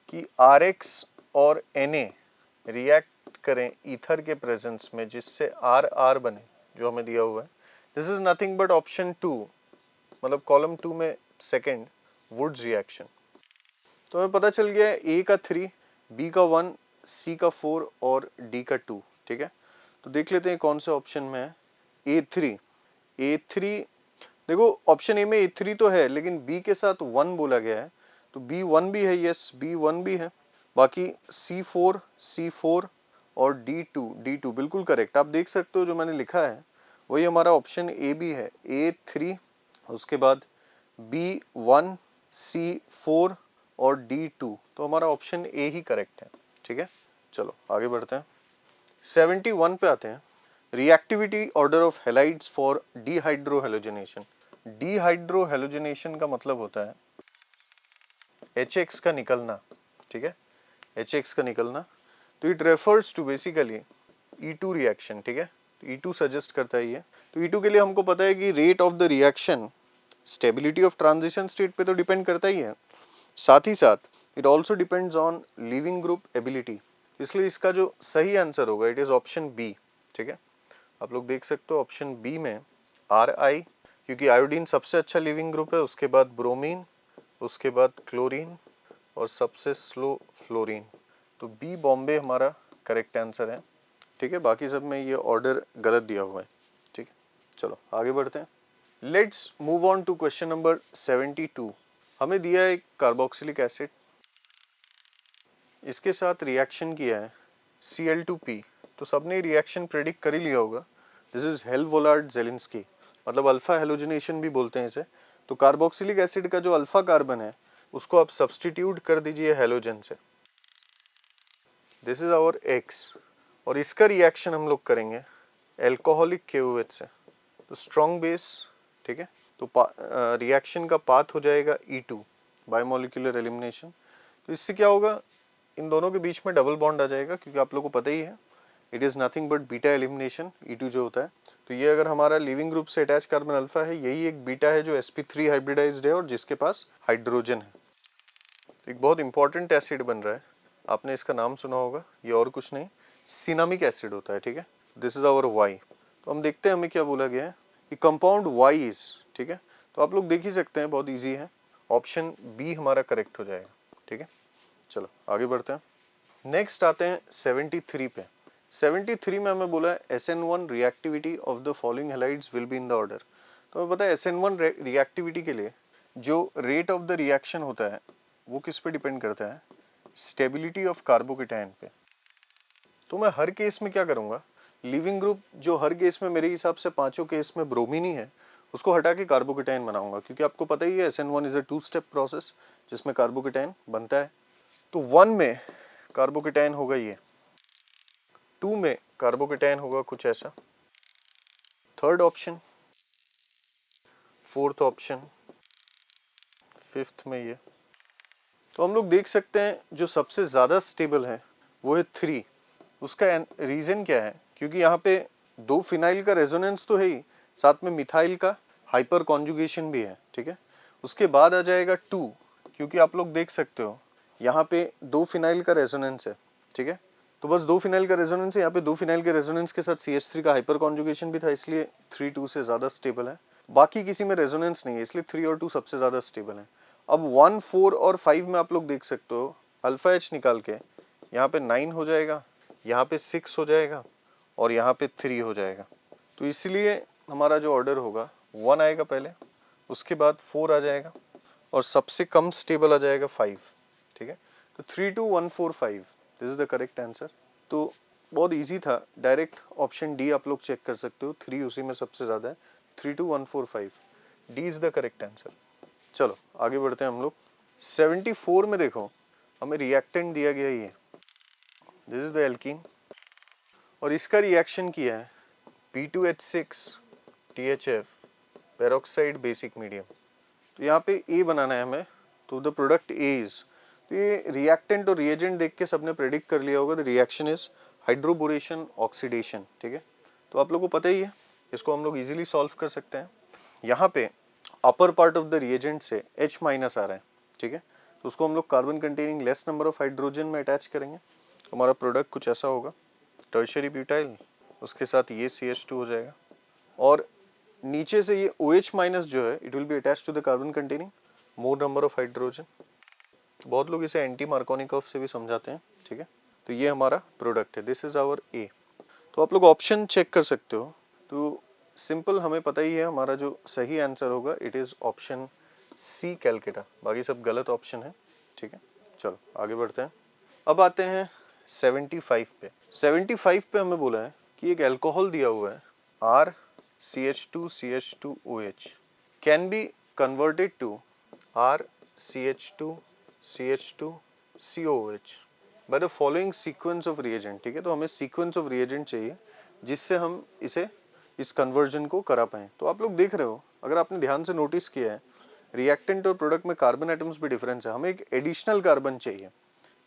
कि RX और Na रिएक्ट करें ईथर के प्रेजेंस में, जिससे RR बने, जो हमें दिया हुआ है, this is nothing but option 2, मतलब कॉलम 2 में सेकंड, वुड्स रिएक्शन। तो हमें पता चल गया है ए का 3, बी का 1, सी का 4 और डी का 2, ठीक है। तो देख लेते हैं कौन से ऑप्शन में है A3। A3 देखो, ऑप्शन ए में A3 तो है लेकिन बी के साथ 1 बोला गया है, तो B1 भी है, यस B1 भी है। बाकी C4, C4 और D2 बिल्कुल करेक्ट। आप देख सकते हो जो मैंने लिखा है वही हमारा ऑप्शन ए भी है, A3, उसके बाद B1, C4 और D2। तो हमारा ऑप्शन ए ही करेक्ट है, ठीक है। चलो आगे बढ़ते हैं, 71 पे आते हैं। Reactivity order of halides for dehydrohalogenation. Dehydrohalogenation का मतलब होता है HX का निकलना, ठीक है, HX का निकलना। तो it refers to basically E2 reaction, ठीक है। E2 सजेस्ट करता है ये। तो E2 के लिए हमको पता है कि rate of the reaction stability of transition state पे तो डिपेंड करता ही है, साथ ही साथ it also depends on leaving group ability. इसलिए इसका जो सही आंसर होगा इट इज ऑप्शन बी, ठीक है। आप लोग देख सकते हो ऑप्शन बी में RI, क्योंकि आयोडीन सबसे अच्छा लिविंग ग्रुप है, उसके बाद ब्रोमीन, उसके बाद क्लोरीन और सबसे स्लो फ्लोरीन। तो बी, बॉम्बे हमारा करेक्ट आंसर है, ठीक है। बाकी सब में ये ऑर्डर गलत दिया हुआ है, ठीक है। चलो आगे बढ़ते हैं, let's move on to question number 72। हमें दिया है कार्बोक्सिलिक एसिड, इसके साथ रिएक्शन किया है Cl2P। तो सबने रिएक्शन प्रेडिक्ट कर ही लिया होगा, दिस इज हेल-वोलार्ड जेलिंस्की, मतलब अल्फा हेलोजनेशन भी बोलते हैं इसे। तो कार्बोक्सिलिक एसिड का जो अल्फा कार्बन है उसको आप सब्स्टिट्यूट कर दीजिए हेलोजन से, दिस इज आवर X, और इसका रिएक्शन हम लोग करेंगे एल्कोहलिक KOH से, तो स्ट्रॉन्ग बेस, ठीक है। तो रिएक्शन का पाथ हो जाएगा E2, बायोमोलिकुलर एलिमिनेशन। तो इससे क्या होगा, इन दोनों के बीच में डबल बॉन्ड आ जाएगा, क्योंकि आप लोगों को पता ही है it is nothing but beta elimination, E2 जो होता है। तो ये अगर हमारा लिविंग ग्रुप से अटैच कार्बन अल्फा है, यही एक बीटा है जो sp3 हाइब्रिडाइज्ड है और जिसके पास हाइड्रोजन है। तो एक बहुत इंपॉर्टेंट एसिड बन रहा है, आपने इसका नाम सुना होगा, ये और कुछ नहीं सिनामिक एसिड होता है, ठीक है। This is our Y। तो हम देखते हैं हमें क्या बोला गया है कि कंपाउंड Y इज, ठीक है। तो आप लोग देख ही सकते हैं, बहुत ईजी है, ऑप्शन बी हमारा करेक्ट हो जाएगा, ठीक है। चलो आगे बढ़ते हैं, नेक्स्ट आते हैं 73 पे। 73 में हमें बोला है SN1 reactivity of the following halides will be in the order. तो हमें पता है SN1 रिएक्टिविटी के लिए जो रेट ऑफ द रिएक्शन होता है वो किस पे डिपेंड करता है, स्टेबिलिटी ऑफ कार्बोकेटायन पे। तो मैं हर केस में क्या करूंगा, लिविंग ग्रुप जो हर केस में मेरे हिसाब से पांचों केस में ब्रोमीन ही है, उसको हटा के कार्बोकेटायन बनाऊंगा, क्योंकि आपको पता ही है SN1 is a 2 step process जिसमें कार्बोकेटायन बनता है। तो 1 में कार्बोकेटायन होगा ये, 2 में कार्बोकेटायन होगा कुछ ऐसा, third option, fourth option, fifth में ये। तो हम लोग देख सकते हैं जो सबसे ज़्यादा स्टेबल है वो है 3। उसका रीज़न क्या है? क्योंकि यहाँ पे 2 फिनाइल का रेजोनेंस तो है ही, साथ में मिथाइल का हाइपर कॉन्जुगेशन भी है, ठीक है। उसके बाद आ जाएगा 2, क्योंकि आप लोग देख सकते हो यहाँ पे 2 फिनाइल का रेजोनेंस है, ठीक है। तो बस 2 फिनाइल का रेजोनेंस है, यहाँ पे 2 फिनाइल के रेजोनेंस के साथ CH3 का हाइपर कॉन्जुगेशन भी था, इसलिए 3 2 से ज़्यादा स्टेबल है। बाकी किसी में रेजोनेंस नहीं है, इसलिए 3 और 2 सबसे ज़्यादा स्टेबल है। अब 1 4 और 5 में आप लोग देख सकते हो अल्फा H निकाल के यहाँ पे 9 हो जाएगा, यहाँ पे 6 हो जाएगा और यहाँ पे 3 हो जाएगा। तो इसलिए हमारा जो ऑर्डर होगा 1 आएगा पहले, उसके बाद 4 आ जाएगा और सबसे कम स्टेबल आ जाएगा 5, ठीक है। तो 3 2 1 4 5 this is the correct answer. तो बहुत इजी था, डायरेक्ट ऑप्शन डी आप लोग चेक कर सकते हो, 3 उसी में सबसे ज़्यादा है। 3 2 1 4 5 D is the correct answer. चलो आगे बढ़ते हैं हम लोग। 74 में देखो हमें रिएक्टेंट दिया गया ये, दिस इज द एल्कीन और इसका रिएक्शन किया है P2H6 THF peroxide basic medium. तो यहाँ पे A बनाना है हमें, तो द प्रोडक्ट A इज, तो ये रिएक्टेंट और रिएजेंट देख के सबने प्रेडिक्ट कर लिया होगा, the reaction is hydroboration oxidation, ठीक है। तो आप लोगों को पता ही है, इसको हम लोग इजीली सॉल्व कर सकते हैं। यहाँ पे upper part of the reagent से H माइनस आ रहा है, ठीक है। तो उसको हम लोग carbon containing less number of hydrogen में अटैच करेंगे, हमारा प्रोडक्ट कुछ ऐसा होगा, टर्शियरी ब्यूटाइल, उसके साथ ये CH2 हो जाएगा और नीचे से ये OH माइनस जो है it will be attach to the carbon containing more number of hydrogen. बहुत लोग इसे एंटी मार्कोनिकॉफ से भी समझाते हैं, ठीक है। तो ये हमारा प्रोडक्ट है, दिस इज आवर A। तो आप लोग ऑप्शन चेक कर सकते हो, तो सिंपल हमें पता ही है हमारा जो सही आंसर होगा it is option C Calcutta, बाकी सब गलत ऑप्शन है, ठीक है। चलो आगे बढ़ते हैं। अब आते हैं 75 पे। 75 पे हमें बोला है कि एक अल्कोहल दिया हुआ है RCH2CH2OH can be converted to RCH2CH2COOH by the following sequence of reagent, ठीक है। तो हमें सीक्वेंस ऑफ रिएजेंट चाहिए जिससे हम इस कन्वर्जन को करा पाएं। तो आप लोग देख रहे हो, अगर आपने ध्यान से नोटिस किया है रिएक्टेंट और प्रोडक्ट में कार्बन एटम्स भी डिफरेंस है, हमें एक एडिशनल कार्बन चाहिए,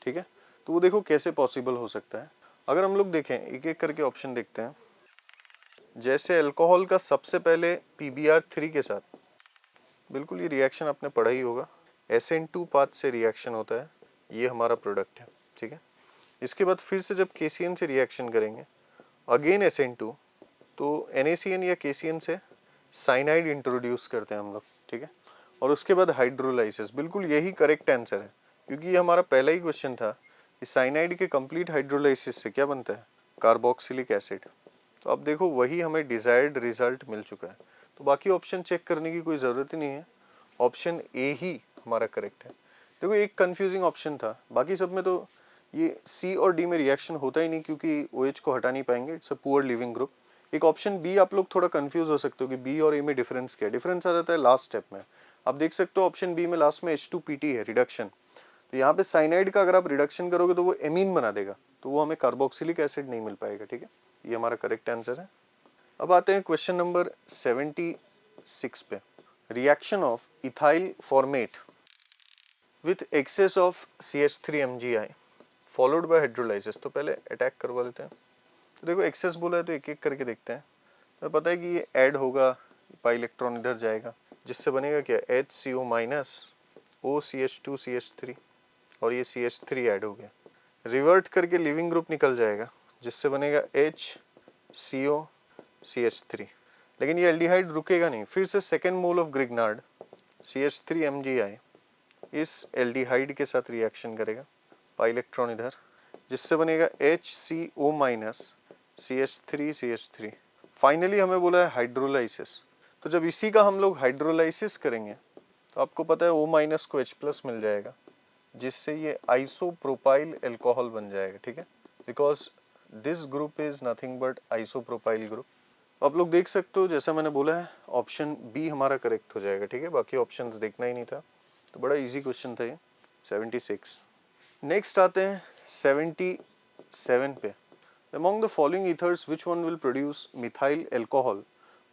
ठीक है। तो वो देखो कैसे पॉसिबल हो सकता है। अगर हम लोग देखें एक एक करके ऑप्शन देखते हैं, जैसे अल्कोहल का सबसे पहले PBr3 के साथ, बिल्कुल ये रिएक्शन आपने पढ़ा ही होगा, SN2 पाथ से रिएक्शन होता है, ये हमारा प्रोडक्ट है, ठीक है। इसके बाद फिर से जब KCN से रिएक्शन करेंगे अगेन SN2, तो NaCN या KCN से साइनाइड इंट्रोड्यूस करते हैं हम लोग, ठीक है। और उसके बाद हाइड्रोलाइसिस, बिल्कुल यही करेक्ट आंसर है, क्योंकि ये हमारा पहला ही क्वेश्चन था कि साइनाइड के कंप्लीट हाइड्रोलाइसिस से क्या बनता है, कार्बोक्सिलिक एसिड। तो अब देखो वही हमें डिजायर्ड रिजल्ट मिल चुका है, तो बाकी ऑप्शन चेक करने की कोई ज़रूरत ही नहीं है, ऑप्शन A ही हमारा करेक्ट है। देखो एक कंफ्यूजिंग ऑप्शन था, बाकी सब में तो ये C और D में रिएक्शन होता ही नहीं क्योंकि OH को हटा नहीं पाएंगे, it's a poor leaving group. एक ऑप्शन B आप लोग थोड़ा कंफ्यूज हो सकते हो कि B और A में डिफरेंस क्या है, डिफरेंस आ जाता है लास्ट स्टेप में। आप देख सकते हो ऑप्शन B में लास्ट में H2PT है रिडक्शन, तो यहाँ पे साइनाइड का अगर आप रिडक्शन करोगे तो वो एमीन बना देगा, तो वो हमें कार्बोक्सिलिक एसिड नहीं मिल पाएगा, ठीक है। ये हमारा करेक्ट आंसर है। अब आते हैं क्वेश्चन नंबर 76 पे। Reaction of ethyl format with access of CH3MgI followed by hydrolysis. तो पहले अटैक करवा लेते हैं। तो देखो एक्सेस बोला है तो एक एक करके देखते हैं। तो पता है कि ये ऐड होगा, पाई इलेक्ट्रॉन इधर जाएगा, जिससे बनेगा क्या, HCO माइनस OCH2CH3 और ये CH3 ऐड हो गया, रिवर्ट करके लिविंग ग्रुप निकल जाएगा जिससे बनेगा HCO CH3। लेकिन ये एल्डिहाइड रुकेगा नहीं, फिर से second mole of Grignard CH3MgI इस एल्डिहाइड के साथ रिएक्शन करेगा, पाई इलेक्ट्रॉन इधर, जिससे बनेगा HCO माइनस CH3CH3। फाइनली हमें बोला है हाइड्रोलाइसिस, तो जब इसी का हम लोग हाइड्रोलाइसिस करेंगे तो आपको पता है O माइनस को H+ मिल जाएगा, जिससे ये आइसोप्रोपाइल अल्कोहल बन जाएगा, ठीक है, because this group is nothing but isopropyl group. आप लोग देख सकते हो जैसा मैंने बोला है ऑप्शन B हमारा करेक्ट हो जाएगा, ठीक है, बाकी ऑप्शंस देखना ही नहीं था, तो बड़ा इजी क्वेश्चन था ये 76। नेक्स्ट आते हैं 77 पे। Among the following ethers which one will produce methyl alcohol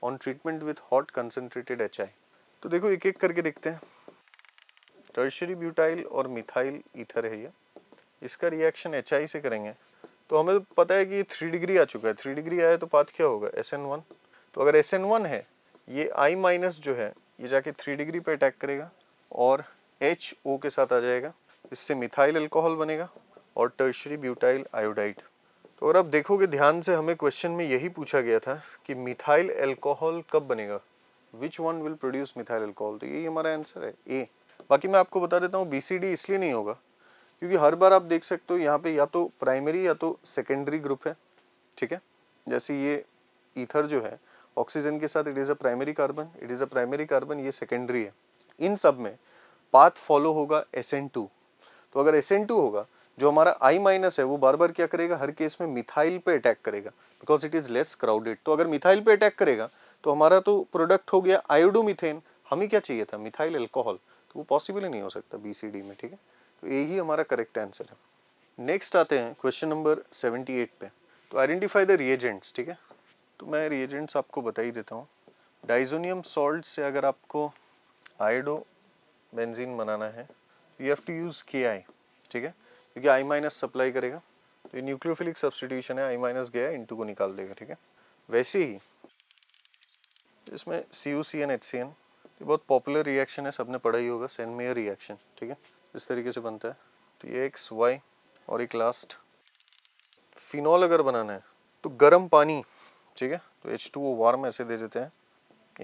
on treatment with hot concentrated HI? तो देखो एक एक करके देखते हैं। टर्शियरी ब्यूटाइल और मिथाइल ईथर है ये, इसका रिएक्शन HI से करेंगे तो हमें पता है कि 3 डिग्री आ चुका है, 3 डिग्री आया तो पाथ क्या होगा SN1। तो अगर SN1 है ये I माइनस जो है ये जाके 3 डिग्री पे अटैक करेगा और HO के साथ आ जाएगा, इससे मिथाइल अल्कोहल बनेगा और टर्शियरी ब्यूटाइल आयोडाइड। तो अगर आप देखोगे ध्यान से हमें क्वेश्चन में यही पूछा गया था कि मिथाइल अल्कोहल कब बनेगा, which one will produce methyl alcohol, तो यही हमारा आंसर है ए। बाकी मैं आपको बता देता हूँ BCD इसलिए नहीं होगा क्योंकि हर बार आप देख सकते हो यहाँ पे या तो प्राइमरी या तो सेकेंडरी ग्रुप है, ठीक है। जैसे ये ईथर जो है ऑक्सीजन के साथ it is a primary carbon, it is a primary carbon, ये सेकेंडरी है। इन सब में पाथ फॉलो होगा SN2। तो अगर SN2 होगा जो हमारा I माइनस है वो बार बार क्या करेगा, हर केस में मिथाइल पे अटैक करेगा because it is less crowded. तो अगर मिथाइल पे अटैक करेगा तो हमारा तो प्रोडक्ट हो गया आयोडोमीथेन, हमें क्या चाहिए था मिथाइल अल्कोहल, तो वो पॉसिबल ही नहीं हो सकता BCD में, ठीक है। तो यही हमारा करेक्ट आंसर है। नेक्स्ट आते हैं क्वेश्चन नंबर 78 पे। तो आइडेंटिफाई द रिएजेंट्स, ठीक है। तो मैं रिएजेंट्स आपको बता ही देता हूँ। डाइजोनियम सॉल्ट से अगर आपको आयोडो बेंजीन बनाना है you have to use KI, ठीक है, क्योंकि I माइनस सप्लाई करेगा तो ये न्यूक्लियोफिलिक सब्स्टिट्यूशन है, I माइनस गया इंटू को निकाल देगा, ठीक है। वैसे ही इसमें CuCN HCN ये बहुत पॉपुलर रिएक्शन है, सबने पढ़ा ही होगा, सेनमेयर रिएक्शन, ठीक है। इस तरीके से बनता है। तो ये XY और एक लास्ट फिनॉल अगर बनाना है तो गर्म पानी, ठीक है, तो H2O वार्म ऐसे दे देते हैं,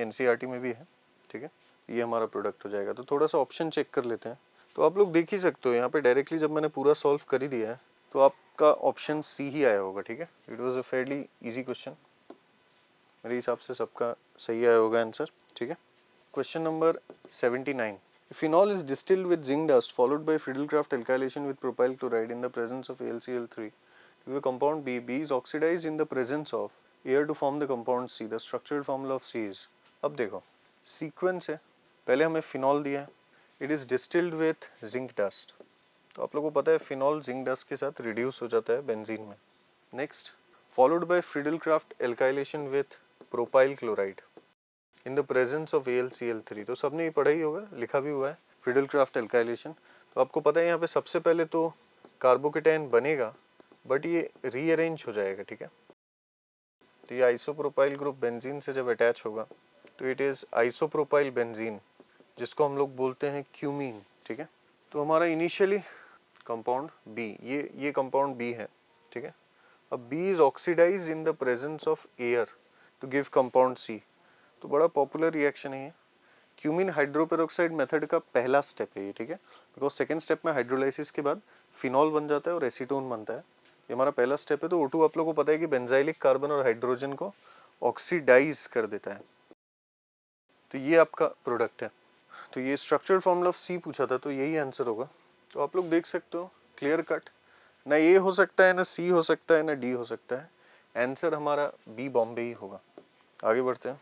NCERT में भी है, ठीक है। ये हमारा प्रोडक्ट हो जाएगा। तो थोड़ा सा ऑप्शन चेक कर लेते हैं। तो आप लोग देख ही सकते हो यहाँ पे डायरेक्टली जब मैंने पूरा सॉल्व कर ही दिया है तो आपका ऑप्शन C ही आया होगा, ठीक है। It was a fairly easy question, मेरे हिसाब से सबका सही आया होगा आंसर, ठीक है। Question number 79। Phenol is distilled with zinc dust followed by Friedel Crafts alkylation with propyl chloride in the presence of AlCl3 to a compound B. B is oxidized in the presence of air to form the compound C. The structural formula of C is, अब देखो sequence है, पहले हमें phenol दिया है, it is distilled with zinc dust, तो आप लोगों को पता है फिनॉल जिंक डस्ट के साथ रिड्यूस हो जाता है बेंजीन में। Next followed by Friedel Crafts alkylation with propyl chloride in the presence of AlCl3, तो सबने ये पढ़ा ही होगा, लिखा भी हुआ है फ्रीडलक्राफ्ट एल्काइलेशन। तो आपको पता है यहाँ पे सबसे पहले तो कार्बोकेटाइन बनेगा बट ये रीअरेंज हो जाएगा, ठीक है। तो ये आइसोप्रोपाइल ग्रुप बेंजीन से जब अटैच होगा तो इट इज़ आइसोप्रोपाइल बेंजीन, जिसको हम लोग बोलते हैं क्यूमीन, ठीक है। तो हमारा इनिशियली कंपाउंड B, ये कंपाउंड B है, ठीक है। अब B is oxidize in the presence of air to give compound C, तो बड़ा पॉपुलर रिएक्शन है ये। क्यूमीन हाइड्रोपेरोक्साइड मेथड का पहला स्टेप है ये, ठीक है, बिकॉज सेकेंड स्टेप में हाइड्रोलाइसिस के बाद फिनॉल बन जाता है और एसीटोन बनता है, ये हमारा पहला स्टेप है। तो O2 आप लोगों को पता है कि बेंजाइलिक कार्बन और हाइड्रोजन को ऑक्सीडाइज कर देता है, तो ये आपका प्रोडक्ट है। तो ये स्ट्रक्चरल फॉर्मूला ऑफ C पूछा था तो यही आंसर होगा। तो आप लोग देख सकते हो क्लियर कट, ना A हो सकता है, ना C हो सकता है, ना D हो सकता है, आंसर हमारा B बॉम्बे ही होगा। आगे बढ़ते हैं।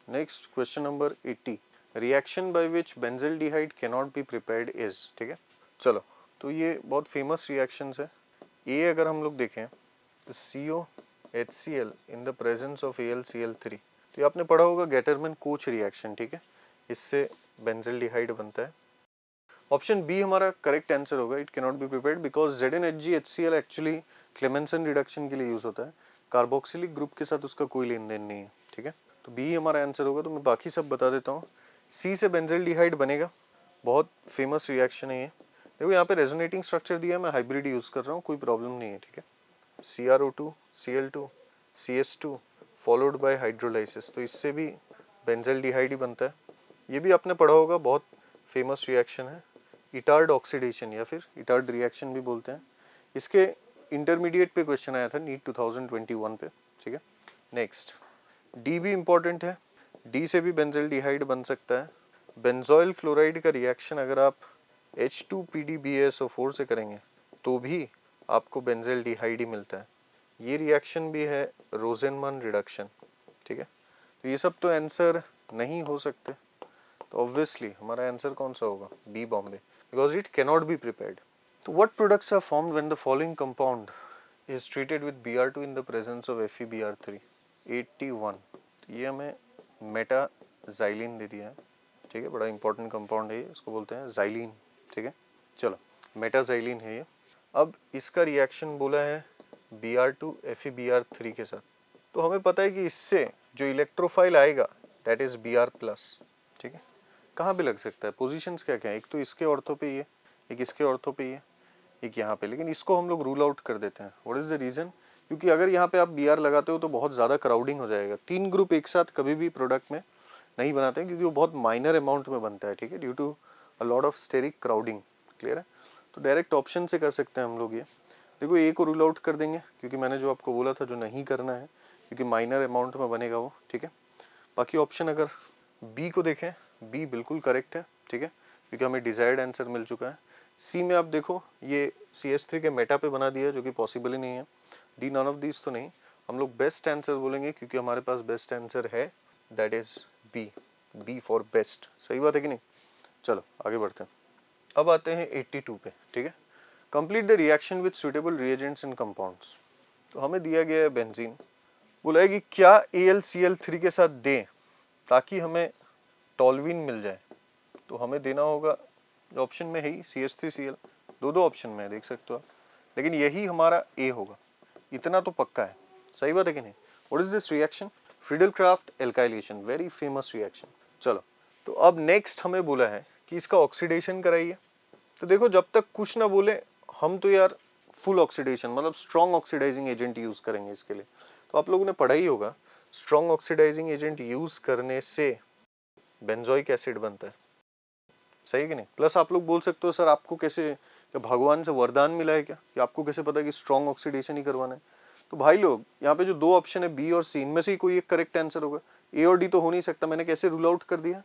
Next question number 80, reaction by which benzaldehyde can not be prepared is, ठीक है। चलो तो ये बहुत फेमस रिएक्शंस है। ए अगर हम लोग देखें तो COHCl in the presence of AlCl3, तो ये आपने पढ़ा होगा गेटरमैन कोच रिएक्शन, ठीक है, इससे बेंजल्डिहाइड बनता है। ऑप्शन बी हमारा करेक्ट आंसर होगा, it can not be prepared because ZnHgHCl actually Clemmensen reduction के लिए यूज होता है, कार्बोक्सिलिक ग्रुप के साथ उसका कोई लेन देन नहीं है, ठीक है। तो बी हमारा आंसर होगा। तो मैं बाकी सब बता देता हूँ। सी से बेंजल्डिहाइड बनेगा, बहुत फेमस रिएक्शन है ये। देखो यहाँ पे रेजोनेटिंग स्ट्रक्चर दिया है, मैं हाइब्रिड यूज कर रहा हूँ, कोई प्रॉब्लम नहीं है, ठीक है। CrO2 Cl2 CS2 followed by hydrolysis, तो इससे भी बेंजल्डिहाइड ही बनता है। ये भी आपने पढ़ा होगा, बहुत फेमस रिएक्शन है, इटार्ड ऑक्सीडेशन या फिर इटार्ड रिएक्शन भी बोलते हैं। इसके इंटरमीडिएट पे क्वेश्चन आया था नीट 2021 पे, ठीक है। नेक्स्ट डी भी इंपॉर्टेंट है, डी से भी बेंजल्डिहाइड बन सकता है। बेंजोइल क्लोराइड का रिएक्शन अगर आप H2PdBaSO4 से करेंगे तो भी आपको बेंजल्डिहाइड ही मिलता है। ये रिएक्शन भी है रोजेनमन रिडक्शन, ठीक है। तो ये सब तो आंसर नहीं हो सकते, तो ऑब्वियसली हमारा आंसर कौन सा होगा, B Bombay, because it cannot be prepared. तो what products are formed when the following compound is treated with Br2 in the presence of FeBr3? 81, ये हमें मेटाजाइलिन दे दिया है, ठीक है, बड़ा इंपॉर्टेंट कंपाउंड है ये, इसको बोलते हैं जाइलिन। ठीक है, चलो मेटाजाइलिन है ये। अब इसका रिएक्शन बोला है Br2 FeBr3 के साथ, तो हमें पता है कि इससे जो इलेक्ट्रोफाइल आएगा दैट इज Br+। ठीक है, कहाँ पे लग सकता है, पोजीशंस क्या क्या है, एक तो इसके ऑर्थो पे ये, एक इसके ऑर्थो पे ये, एक यहाँ पे, लेकिन इसको हम लोग रूल आउट कर देते हैं। व्हाट इज द रीजन, क्योंकि अगर यहाँ पे आप Br लगाते हो तो बहुत ज़्यादा क्राउडिंग हो जाएगा। 3 ग्रुप एक साथ कभी भी प्रोडक्ट में नहीं बनाते हैं, क्योंकि वो बहुत माइनर अमाउंट में बनता है। ठीक है, due to a lot of steric crowding. Clear है, तो डायरेक्ट ऑप्शन से कर सकते हैं हम लोग ये। देखो ए को रूल आउट कर देंगे, क्योंकि मैंने जो आपको बोला था जो नहीं करना है, क्योंकि माइनर अमाउंट में बनेगा वो। ठीक है, बाकी ऑप्शन अगर बी को देखें, बी बिल्कुल करेक्ट है। ठीक है, क्योंकि हमें डिजायर्ड आंसर मिल चुका है। सी में आप देखो ये CH3 के मेटा पे बना दिया, जो कि पॉसिबल ही नहीं है। डी नॉन ऑफ दीज तो नहीं, हम लोग बेस्ट आंसर बोलेंगे, क्योंकि हमारे पास बेस्ट आंसर है, that is B, B for best. सही बात है कि नहीं। चलो आगे बढ़ते हैं। अब आते हैं 82 पे। ठीक है, complete the reaction with suitable reagents and compounds. तो हमें दिया गया है बेंजीन, बोला है कि क्या AlCl3 के साथ दें ताकि हमें टॉल्यूइन मिल जाए। तो हमें देना होगा, ऑप्शन में है ही CH3Cl, दो ऑप्शन में है, देख सकते हो आप, लेकिन यही हमारा ए होगा, इतना तो पक्का है। सही बात है कि नहीं। What is this reaction, Friedel-Crafts alkylation, very famous reaction. चलो, तो अब नेक्स्ट हमें बोला है कि इसका ऑक्सीडेशन कराइए। तो देखो, जब तक कुछ ना बोले हम तो यार फुल ऑक्सीडेशन, मतलब स्ट्रॉन्ग ऑक्सीडाइजिंग एजेंट यूज करेंगे इसके लिए। तो आप लोगों ने पढ़ा ही होगा, स्ट्रॉन्ग ऑक्सीडाइजिंग एजेंट यूज करने से बेंजोइक एसिड बनता है। सही है कि नहीं। प्लस आप लोग बोल सकते हो सर आपको कैसे, क्या भगवान से वरदान मिला है क्या, कि आपको कैसे पता कि स्ट्रॉन्ग ऑक्सीडेशन ही करवाना है। तो भाई लोग, यहाँ पे जो दो ऑप्शन है बी और सी, इनमें से ही कोई एक करेक्ट आंसर होगा। ए और डी तो हो नहीं सकता, मैंने कैसे रूल आउट कर दिया,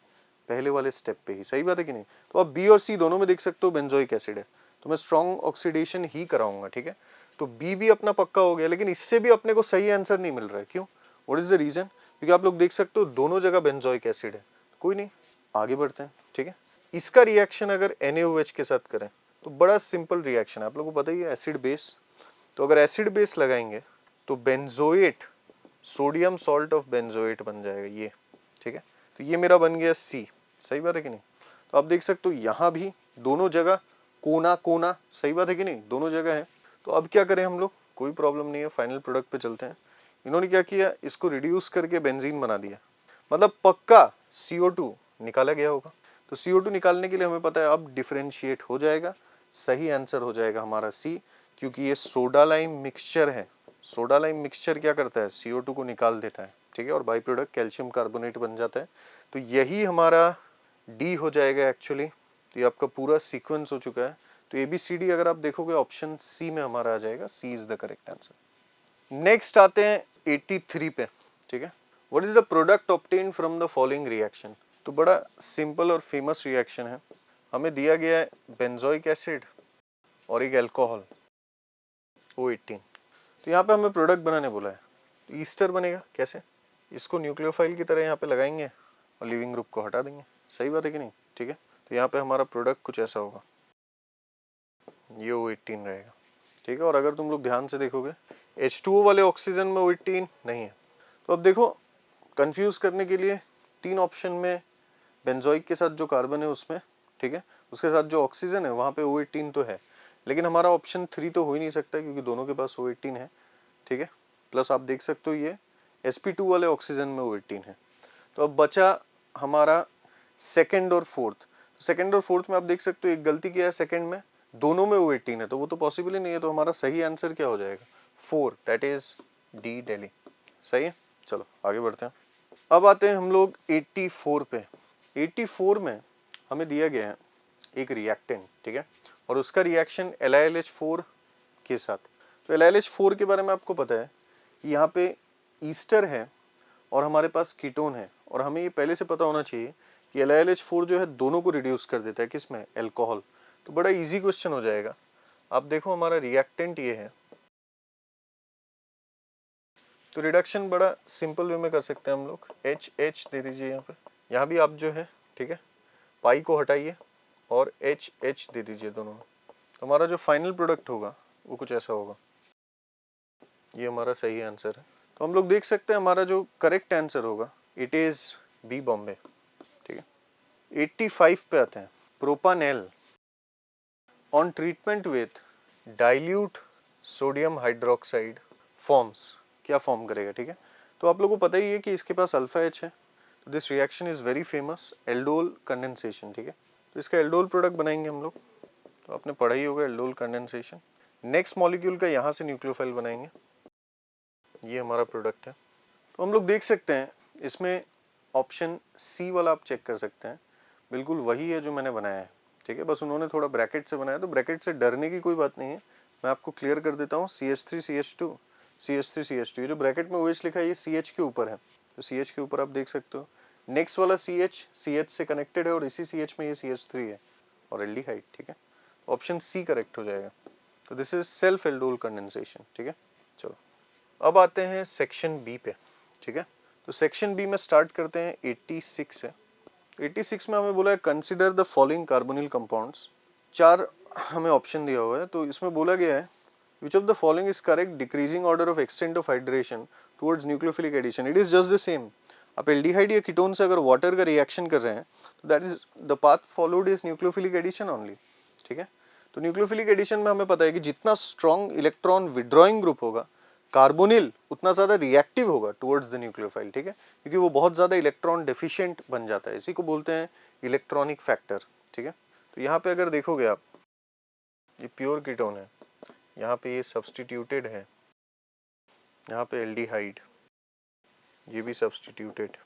पहले वाले स्टेप पे ही। सही बात है कि नहीं। तो आप बी और सी दोनों में देख सकते हो बेंजोइक एसिड है, तो मैं स्ट्रॉन्ग ऑक्सीडेशन ही कराऊंगा। ठीक है, तो बी भी अपना पक्का हो गया, लेकिन इससे भी अपने को सही आंसर नहीं मिल रहा है। क्यों, व्हाट इज द रीजन, क्योंकि आप लोग देख सकते हो दोनों जगह बेंजोइक एसिड है। कोई नहीं, आगे बढ़ते हैं। ठीक है, इसका रिएक्शन अगर NaOH के साथ करें तो बड़ा सिंपल रिएक्शन है, आप लोगों को पता ही है, एसिड बेस। तो अगर एसिड बेस लगाएंगे तो benzoate, sodium salt of benzoate बन जाएगा ये। ठीक है, तो ये मेरा बन गया सी। सही बात है कि नहीं। तो आप देख सकते हो यहाँ भी दोनों जगह कोना कोना, सही बात है कि नहीं, दोनों जगह है। तो अब क्या करें हम लोग, कोई प्रॉब्लम नहीं है, फाइनल प्रोडक्ट पे चलते हैं। इन्होंने क्या किया, इसको रिड्यूस करके बेंजीन बना दिया, मतलब पक्का CO2 निकाला गया होगा। तो CO2 निकालने के लिए हमें पता है अब डिफरेंशिएट हो जाएगा, सही आंसर हो जाएगा हमारा सी, क्योंकि ये सोडा लाइम मिक्सचर है। सोडा लाइम मिक्सचर क्या करता है, CO2 को निकाल देता है। ठीक है, और बाई प्रोडक्ट कैल्शियम कार्बोनेट बन जाता है। तो यही हमारा डी हो जाएगा एक्चुअली। तो ये आपका पूरा सीक्वेंस हो चुका है। तो ABCD अगर आप देखोगे ऑप्शन सी में हमारा आ जाएगा, C is the correct answer. Next आते हैं 83 पे। ठीक है, what is the product obtained from the following reaction. तो बड़ा सिंपल और फेमस रिएक्शन है, हमें दिया गया है बेंजोइक एसिड और एक अल्कोहल O18। तो यहाँ पे हमें प्रोडक्ट बनाने बोला है, तो ईस्टर बनेगा कैसे, इसको न्यूक्लियोफाइल की तरह यहाँ पे लगाएंगे और लिविंग ग्रुप को हटा देंगे। सही बात है कि नहीं। ठीक है, तो यहाँ पे हमारा प्रोडक्ट कुछ ऐसा होगा, ये O18 रहेगा। ठीक है, और अगर तुम लोग ध्यान से देखोगे H2O वाले ऑक्सीजन में O18 नहीं है। तो अब देखो, कंफ्यूज करने के लिए 3 ऑप्शन में बेंजोइक के साथ जो कार्बन है उसमें, ठीक है, उसके साथ जो ऑक्सीजन है वहाँ पे O18 तो है, लेकिन हमारा ऑप्शन 3 तो हो ही नहीं सकता, क्योंकि दोनों के पास O18 है। ठीक है, प्लस आप देख सकते हो ये sp2 वाले ऑक्सीजन में O18 है। तो अब बचा हमारा सेकेंड और फोर्थ। सेकेंड और फोर्थ में आप देख सकते हो एक गलती किया है, सेकेंड में दोनों में O18 है, तो वो तो पॉसिबल ही नहीं है। तो हमारा सही आंसर क्या हो जाएगा, 4, दैट इज डी, दिल्ली। सही है, चलो आगे बढ़ते हैं। अब आते हैं हम लोग 84 पे। 84 में हमें दिया गया है एक रिएक्टेंट, ठीक है, और उसका रिएक्शन LiLH4 के साथ। तो LiLH4 के बारे में आपको पता है कि यहाँ पे ईस्टर है और हमारे पास कीटोन है, और हमें ये पहले से पता होना चाहिए कि LiLH4 जो है दोनों को रिड्यूस कर देता है, किसमें, अल्कोहल। तो बड़ा इजी क्वेश्चन हो जाएगा। आप देखो हमारा रिएक्टेंट ये है, तो रिडक्शन बड़ा सिंपल वे में कर सकते हैं हम लोग। HH दे दीजिए यहाँ पे, यहाँ भी आप जो है, ठीक है, पाई को हटाइए और HH दे दीजिए दोनों में। तो हमारा जो फाइनल प्रोडक्ट होगा वो कुछ ऐसा होगा, ये हमारा सही आंसर है। तो हम लोग देख सकते हैं हमारा जो करेक्ट आंसर होगा, इट इज बी, बॉम्बे। ठीक है, 85 पे आते हैं। Propanal on treatment with dilute sodium hydroxide forms, क्या फॉर्म करेगा, ठीक है। तो आप लोगों को पता ही है कि इसके पास अल्फा एच है, तो this reaction is very famous, aldol condensation, ठीक है। तो इसका एल्डोल प्रोडक्ट बनाएंगे हम लोग, तो आपने पढ़ा ही होगा एल्डोल कंडेंसेशन। नेक्स्ट मॉलिक्यूल का यहाँ से न्यूक्लियोफाइल बनाएंगे, ये हमारा प्रोडक्ट है। तो हम लोग देख सकते हैं इसमें ऑप्शन सी वाला आप चेक कर सकते हैं, बिल्कुल वही है जो मैंने बनाया है, ठीक है। बस उन्होंने थोड़ा ब्रैकेट से बनाया, तो ब्रैकेट से डरने की कोई बात नहीं है, मैं आपको क्लियर कर देता हूँ। CH3 CH2 CH3 CH2, ये जो ब्रैकेट में OH लिखा है ये CH के ऊपर है, तो CH के ऊपर आप देख सकते हो। नेक्स्ट वाला CH से कनेक्टेड है और इसी CH में ये CH3 है और एल्डिहाइड, ठीक है। ऑप्शन सी करेक्ट हो जाएगा। तो this is self aldol condensation, ठीक है। चलो अब आते हैं सेक्शन बी पे, ठीक है। तो सेक्शन बी में स्टार्ट करते हैं 86 है। 86 में हमें बोला है consider the following carbonyl compounds. 4 हमें ऑप्शन दिया हुआ है, तो इसमें बोला गया है which of the following is correct, decreasing order of extent of hydration towards nucleophilic addition. It is just the same. आप एल्डिहाइड या कीटोन से अगर वाटर का रिएक्शन कर रहे हैं तो that is the path followed is nucleophilic addition only, ठीक है। तो न्यूक्लियोफिलिक एडिशन में हमें पता है कि जितना स्ट्रॉन्ग इलेक्ट्रॉन विड्रॉइंग ग्रुप होगा कार्बोनिल उतना ज़्यादा रिएक्टिव होगा टुवर्ड्स द न्यूक्लियोफाइल, ठीक है, क्योंकि वो बहुत ज़्यादा इलेक्ट्रॉन डेफिशिएंट बन जाता है, इसी को बोलते हैं इलेक्ट्रॉनिक फैक्टर, ठीक है। तो यहाँ पे अगर देखोगे आप, ये प्योर कीटोन है, यहाँ पे ये सब्स्टिट्यूटेड है, यहाँ पे एल्डिहाइड, ये भी सब्स्टिट्यूटेड।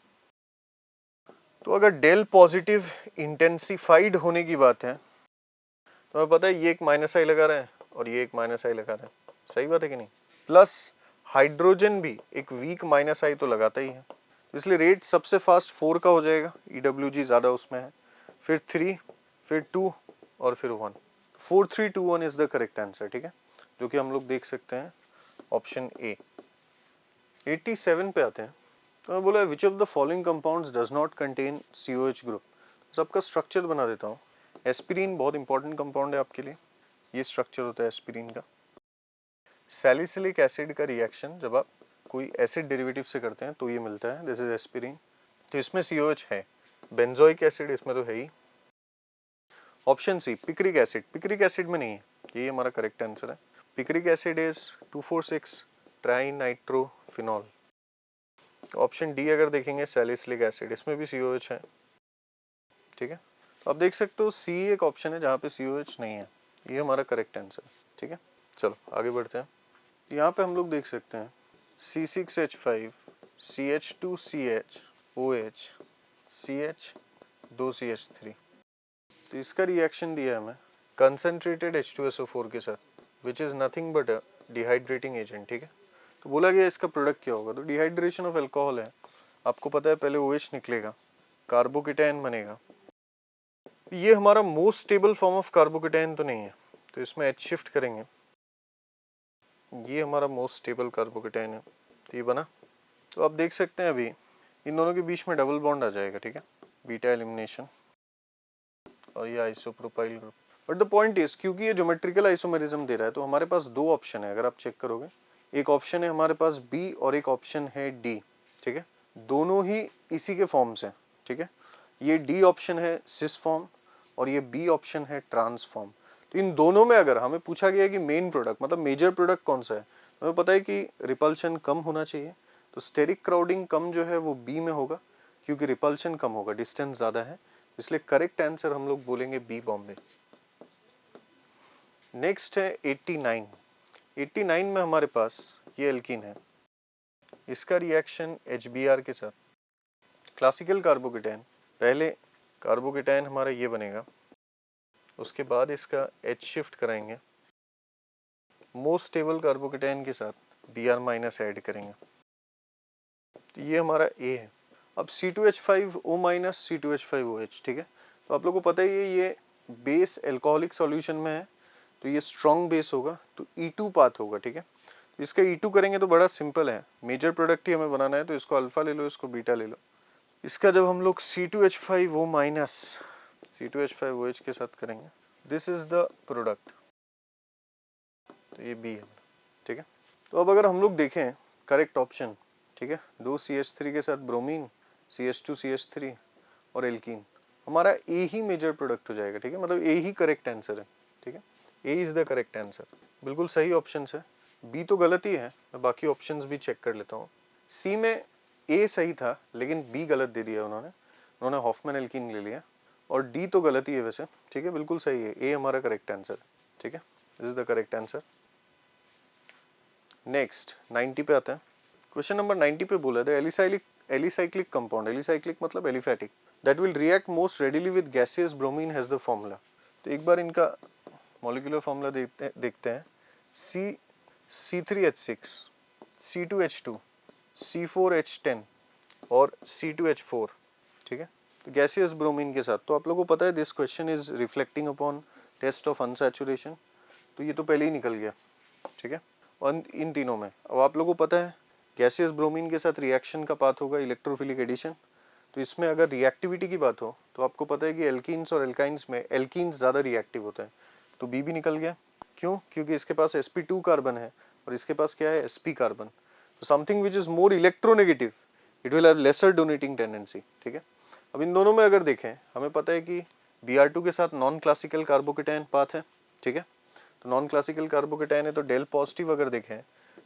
तो अगर डेल पॉजिटिव इंटेंसिफाइड होने की बात है तो हमें पता है ये एक माइनस आई लगा रहा है और ये एक माइनस आई लगा रहा है, सही बात है कि नहीं। प्लस हाइड्रोजन भी एक वीक माइनस आई तो लगाता ही है, इसलिए रेट सबसे फास्ट 4 का हो जाएगा, EWG ज़्यादा उसमें है, फिर 3, फिर 2 और फिर 1। 4 3 2 1 इज द करेक्ट आंसर, ठीक है, जो कि हम लोग देख सकते हैं ऑप्शन ए। 87 पे आते हैं। तो मैं बोला विच of the following compounds does not contain COH group. सबका स्ट्रक्चर बना देता हूँ। एस्पिरिन बहुत इंपॉर्टेंट कंपाउंड है आपके लिए, ये स्ट्रक्चर होता है एस्पिरिन का। सैलिसिलिक एसिड का रिएक्शन जब आप कोई एसिड डेरिवेटिव से करते हैं तो ये मिलता है, दिस इज एस्पिरिन। तो इसमें COH है, बेंजोइक एसिड इसमें तो है ही। Option C picric acid, picric acid में नहीं है, ये हमारा करेक्ट आंसर है। Picric acid is 2,4,6 tri nitrophenol. Option D अगर देखेंगे सैलिसिलिक एसिड, इसमें भी COH है, ठीक है। तो आप देख सकते हो सी एक ऑप्शन है जहाँ पे COH नहीं है, ये हमारा करेक्ट आंसर है, ठीक है। चलो आगे बढ़ते हैं। यहाँ पे हम लोग देख सकते हैं C6H5 CH2CH OH CH 2CH3। तो इसका रिएक्शन दिया है हमें कंसनट्रेटेड H2SO4 के साथ which is nothing but a dehydrating agent, ठीक है। तो बोला गया इसका प्रोडक्ट क्या होगा, तो डिहाइड्रेशन ऑफ एल्कोहल है, आपको पता है पहले OH निकलेगा, कार्बोकेटायन बनेगा। ये हमारा most stable form of carbocation तो नहीं है, तो इसमें H शिफ्ट करेंगे, ये हमारा मोस्ट स्टेबल कार्बोकेटायन है, तो ये बना। तो आप देख सकते हैं अभी इन दोनों के बीच में डबल बॉन्ड आ जाएगा, ठीक है, बीटा एलिमिनेशन और ये isopropyl group. But the point is क्योंकि ये ज्योमेट्रिकल आइसोमेरिज्म दे रहा है तो हमारे पास 2 ऑप्शन है, अगर आप चेक करोगे एक ऑप्शन है हमारे पास बी और एक ऑप्शन है डी, ठीक है, दोनों ही इसी के फॉर्म्स हैं, ठीक है। ये डी ऑप्शन है सिस फॉर्म और ये बी ऑप्शन है ट्रांस फॉर्म। तो इन दोनों में अगर हमें पूछा गया कि मेन प्रोडक्ट मतलब मेजर प्रोडक्ट कौन सा है, हमें पता है कि रिपल्शन कम होना चाहिए, तो स्टेरिक क्राउडिंग कम जो है वो बी में होगा क्योंकि रिपल्शन कम होगा, डिस्टेंस ज़्यादा है, इसलिए करेक्ट आंसर हम लोग बोलेंगे बी बॉम्बे। नेक्स्ट है 89। 89 में हमारे पास ये एल्कीन है, इसका रिएक्शन HBr के साथ क्लासिकल कार्बोकेटायन, पहले कार्बोकेटायन हमारा ये बनेगा, उसके बाद इसका H शिफ्ट कराएंगे, मोस्ट स्टेबल कार्बोकेटायन के साथ Br- ऐड करेंगे, तो ये हमारा A है। अब C2H5O- C2H5OH, ठीक है। तो आप लोगों को पता ही है ये बेस एल्कोहलिक सॉल्यूशन में है तो ये स्ट्रॉन्ग बेस होगा, तो E2 पाथ होगा, ठीक है। तो इसका E2 करेंगे तो बड़ा सिंपल है, मेजर प्रोडक्ट ही हमें बनाना है, तो इसको अल्फा ले लो, इसको बीटा ले लो। इसका जब हम लोग C2H5O- C2H5OH के साथ करेंगे, दिस इज द प्रोडक्ट, तो ये B है, ठीक है। तो अब अगर हम लोग देखें करेक्ट ऑप्शन, ठीक है, 2 CH3 के साथ ब्रोमीन, CH2 CH3 और एल्कीन, हमारा ए ही मेजर प्रोडक्ट हो जाएगा, ठीक है, मतलब ए ही करेक्ट आंसर है, ठीक है, ए इज द करेक्ट आंसर, बिल्कुल सही ऑप्शन है। बी तो गलत ही है, मैं बाकी ऑप्शंस भी चेक कर लेता हूँ। सी में ए सही था लेकिन बी गलत दे दिया उन्होंने हॉफमैन एल्कीन ले लिया, और डी तो गलत ही है वैसे, ठीक है, बिल्कुल सही है, ए हमारा करेक्ट आंसर, ठीक है, this is the correct answer. Next 90 पे आते हैं। क्वेश्चन नंबर 90 पे बोला था एलिसाइक्लिक कंपाउंड, एलिसाइक्लिक मतलब aliphatic, that will react most readily with gaseous bromine has the formula. तो एक बार इनका मॉलिक्यूलर फॉर्मूला देखते हैं। C3H6, C2H2, C4H10 और C2H4, ठीक है, तो गैसियस ब्रोमीन के साथ। तो आप लोगों को पता है this question is reflecting upon test of unsaturation, तो ये तो पहले ही निकल गया, ठीक है, और इन तीनों में अब आप लोगों को पता है गैसियस ब्रोमीन के साथ रिएक्शन का पाथ होगा इलेक्ट्रोफिलिक एडिशन। तो इसमें अगर रिएक्टिविटी की बात हो तो आपको पता है कि एल्कीन्स और एल्काइंस में एल्कीन्स ज़्यादा रिएक्टिव होते हैं, तो बी भी निकल गया। क्यों? क्योंकि इसके पास sp2 कार्बन है और इसके पास क्या है, sp कार्बन। तो something which is more electronegative it will have laser donating tendency, ठीक है। अब इन दोनों में अगर देखें हमें पता है कि Br2 के साथ नॉन क्लासिकल कार्बोकेटायन पाथ है, ठीक है, तो नॉन क्लासिकल कार्बोकेटायन है, तो डेल पॉजिटिव अगर देखें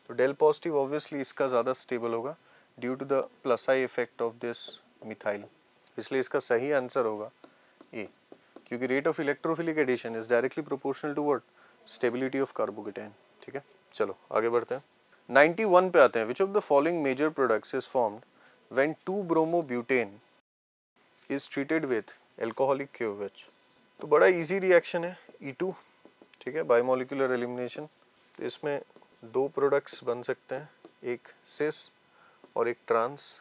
तो डेल पॉजिटिव ऑब्वियसली इसका ज़्यादा स्टेबल होगा due to the plus I effect of this methyl, इसलिए इसका सही आंसर होगा ए, क्योंकि rate of electrophilic addition is directly proportional to what, stability of carbocation, ठीक है। चलो आगे बढ़ते हैं। 91 पे आते हैं। Which of the following major products is formed when 2-ब्रोमोब्यूटेन is treated with alcoholic KOH। तो बड़ा इजी रिएक्शन है E2, ठीक है, बायोमोलिकुलर एलिमिनेशन। तो इसमें दो प्रोडक्ट्स बन सकते हैं, एक सिस और एक ट्रांस।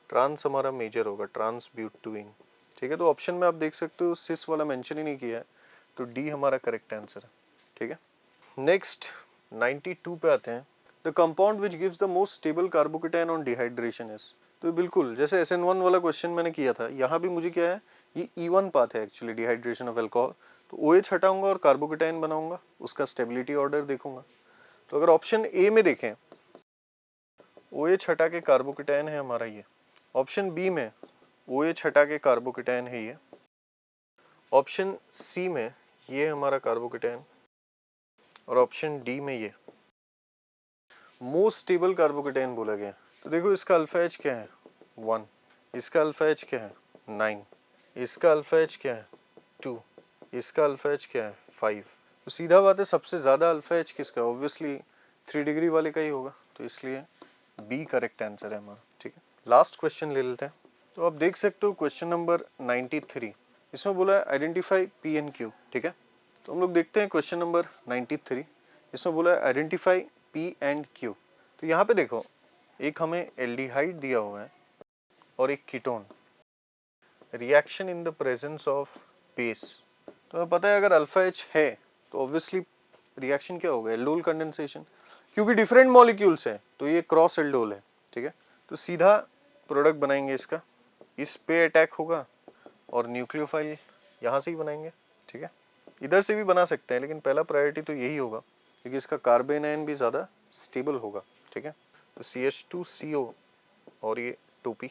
ट्रांस हमारा मेजर होगा, ट्रांस ब्यूटुइन, ठीक है। तो ऑप्शन में आप देख सकते हो सिस वाला मेंशन ही नहीं किया है, तो डी हमारा करेक्ट आंसर है, ठीक है। नेक्स्ट 92 पे आते हैं। The compound which gives the most stable carbocation on dehydration is. तो बिल्कुल जैसे SN1 वाला क्वेश्चन मैंने किया था, यहाँ भी मुझे क्या है, ये E1 पाथ है एक्चुअली, डिहाइड्रेशन ऑफ अल्कोहल। तो OH हटाऊंगा और कार्बोकेटायन बनाऊंगा, उसका स्टेबिलिटी ऑर्डर देखूंगा। तो अगर ऑप्शन ए में देखें OH हटा के कार्बोकेटायन है हमारा ये, ऑप्शन बी में OH हटा के कार्बोकेटायन है ये, ऑप्शन सी में ये हमारा कार्बोकेटायन, और ऑप्शन डी में ये मोस्ट स्टेबल कार्बोकेटायन बोला गया। तो देखो इसका अल्फा एच क्या है 1, इसका अल्फा एच क्या है 9, इसका अल्फा एच क्या है 2, इसका अल्फा एच क्या है 5। तो सीधा बात है सबसे ज़्यादा अल्फा एच किसका, ऑब्वियसली 3 डिग्री वाले का ही होगा, तो इसलिए बी करेक्ट आंसर है हमारा, ठीक है। लास्ट क्वेश्चन ले लेते हैं। तो आप देख सकते हो क्वेश्चन नंबर 93, इसमें बोला है आइडेंटिफाई पी एंड क्यू, ठीक है। तो हम लोग देखते हैं क्वेश्चन नंबर 93, इसमें बोला है आइडेंटिफाई पी एंड क्यू। तो यहाँ पे देखो एक हमें एल्डिहाइड दिया हुआ है और एक ketone, reaction in the presence of base. तो हमें पता है अगर अल्फा एच है तो ऑब्वियसली रिएक्शन क्या होगा, एल्डोल कंडेंसेशन, क्योंकि डिफरेंट मॉलिक्यूल्स है तो ये क्रॉस एल्डोल है, ठीक है। तो सीधा प्रोडक्ट बनाएंगे इसका, इस पे अटैक होगा और न्यूक्लियोफाइल यहाँ से ही बनाएंगे, ठीक है। इधर से भी बना सकते हैं लेकिन पहला प्रायोरिटी तो यही होगा क्योंकि इसका कार्बन आयन भी ज़्यादा स्टेबल होगा, ठीक है। तो CH2CO और ये 2P,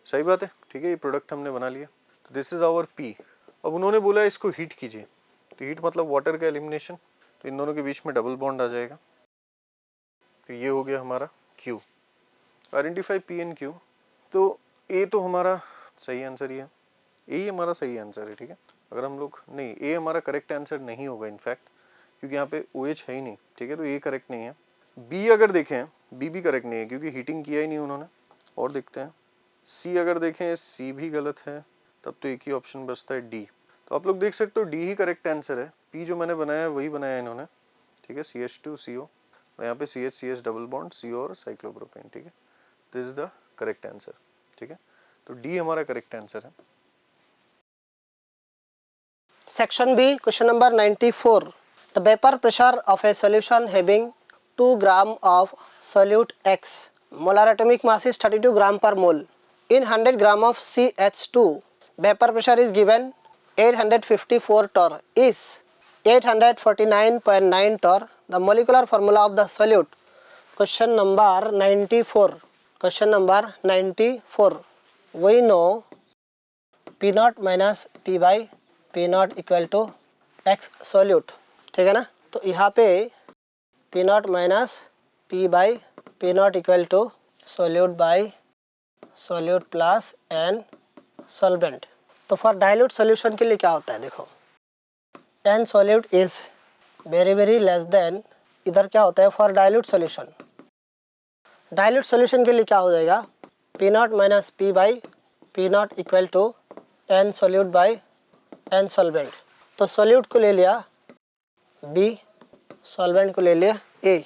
सही बात है, ठीक है। ये प्रोडक्ट हमने बना लिया, तो दिस इज आवर P। अब उन्होंने बोला इसको हीट कीजिए, तो हीट मतलब वाटर का एलिमिनेशन, तो इन दोनों के बीच में डबल बॉन्ड आ जाएगा, तो ये हो गया हमारा Q। Identify P and Q, तो ए तो हमारा सही आंसर ही है, ए ही हमारा सही आंसर है, ठीक है। अगर हम लोग नहीं, ए हमारा करेक्ट आंसर नहीं होगा इनफैक्ट, क्योंकि यहाँ पे OH है ही नहीं, ठीक है, तो ए करेक्ट नहीं है। बी अगर देखें, बी भी करेक्ट नहीं है क्योंकि हीटिंग किया ही नहीं उन्होंने। और देखते हैं सी, अगर देखें सी भी गलत है, तब तो एक ही ऑप्शन बचता है डी। तो आप लोग देख सकते हो डी ही करेक्ट आंसर है, पी जो मैंने बनाया है वही बनाया है इन्होंने, ठीक है, CH2CO और यहाँ पे CH डबल बॉन्ड CO और साइक्लोप्रोपेन, ठीक है। This is the correct answer, ठीक है। तो डी हमारा करेक्ट आंसर है। Section B, question number 94. The vapor pressure of a solution having 2 gram of solute X, molar atomic mass is 32 gram per mole. In 100 gram of CH2, vapor pressure is given 854 torr is 849.9 torr. The molecular formula of the solute. Question number 94. Question number 94. We know P not minus P by P not equal to X solute, ठीक है ना। तो यहाँ पे P not minus P by P not equal to solute by solute plus N solvent. तो for dilute solution के लिए क्या होता है, देखो N solute is very very less than, इधर क्या होता है for dilute solution, dilute solution के लिए क्या हो जाएगा P not minus P by P not equal to N solute by N solvent. तो सॉल्यूट को ले लिया बी, सॉल्वेंट को ले लिया ए।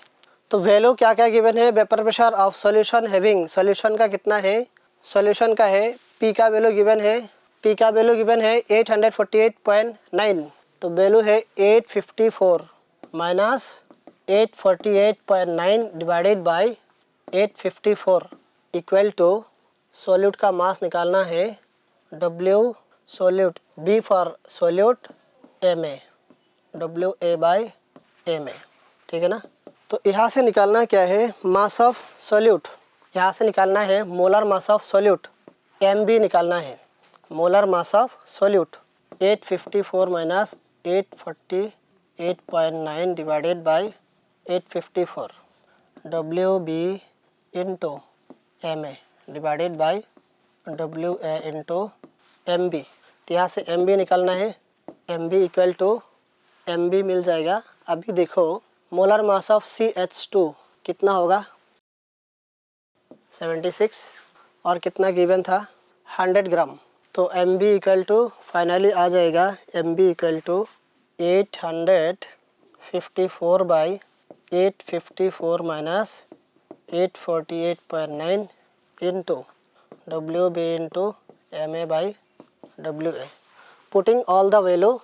तो वैल्यू क्या क्या गिवन है, vapour pressure of solution having, solution का कितना है, सॉल्यूशन का है पी का वैल्यू गिवन है, पी का वैल्यू गिवन है 848.9, तो वैल्यू है 854 minus 848.9 divided by 854 equal to solute का मास निकालना है W solute, B for solute, Ma, WA by Ma, ठीक है ना। तो यहाँ से निकालना क्या है मास ऑफ सॉल्यूट, यहाँ से निकालना है molar mass of solute, MB निकालना है molar mass of solute 854 minus 848.9 divided by 854 WB into Ma divided by WA into MB। तो यहाँ से MB निकालना है, MB इक्वल टू MB मिल जाएगा। अभी देखो मोलर मास ऑफ CH2 कितना होगा 76 और कितना गिवन था 100 ग्राम। तो MB इक्वल टू फाइनली आ जाएगा MB equal to 854 by 854 minus 848.9 into WB into Ma by WA। Putting all the value,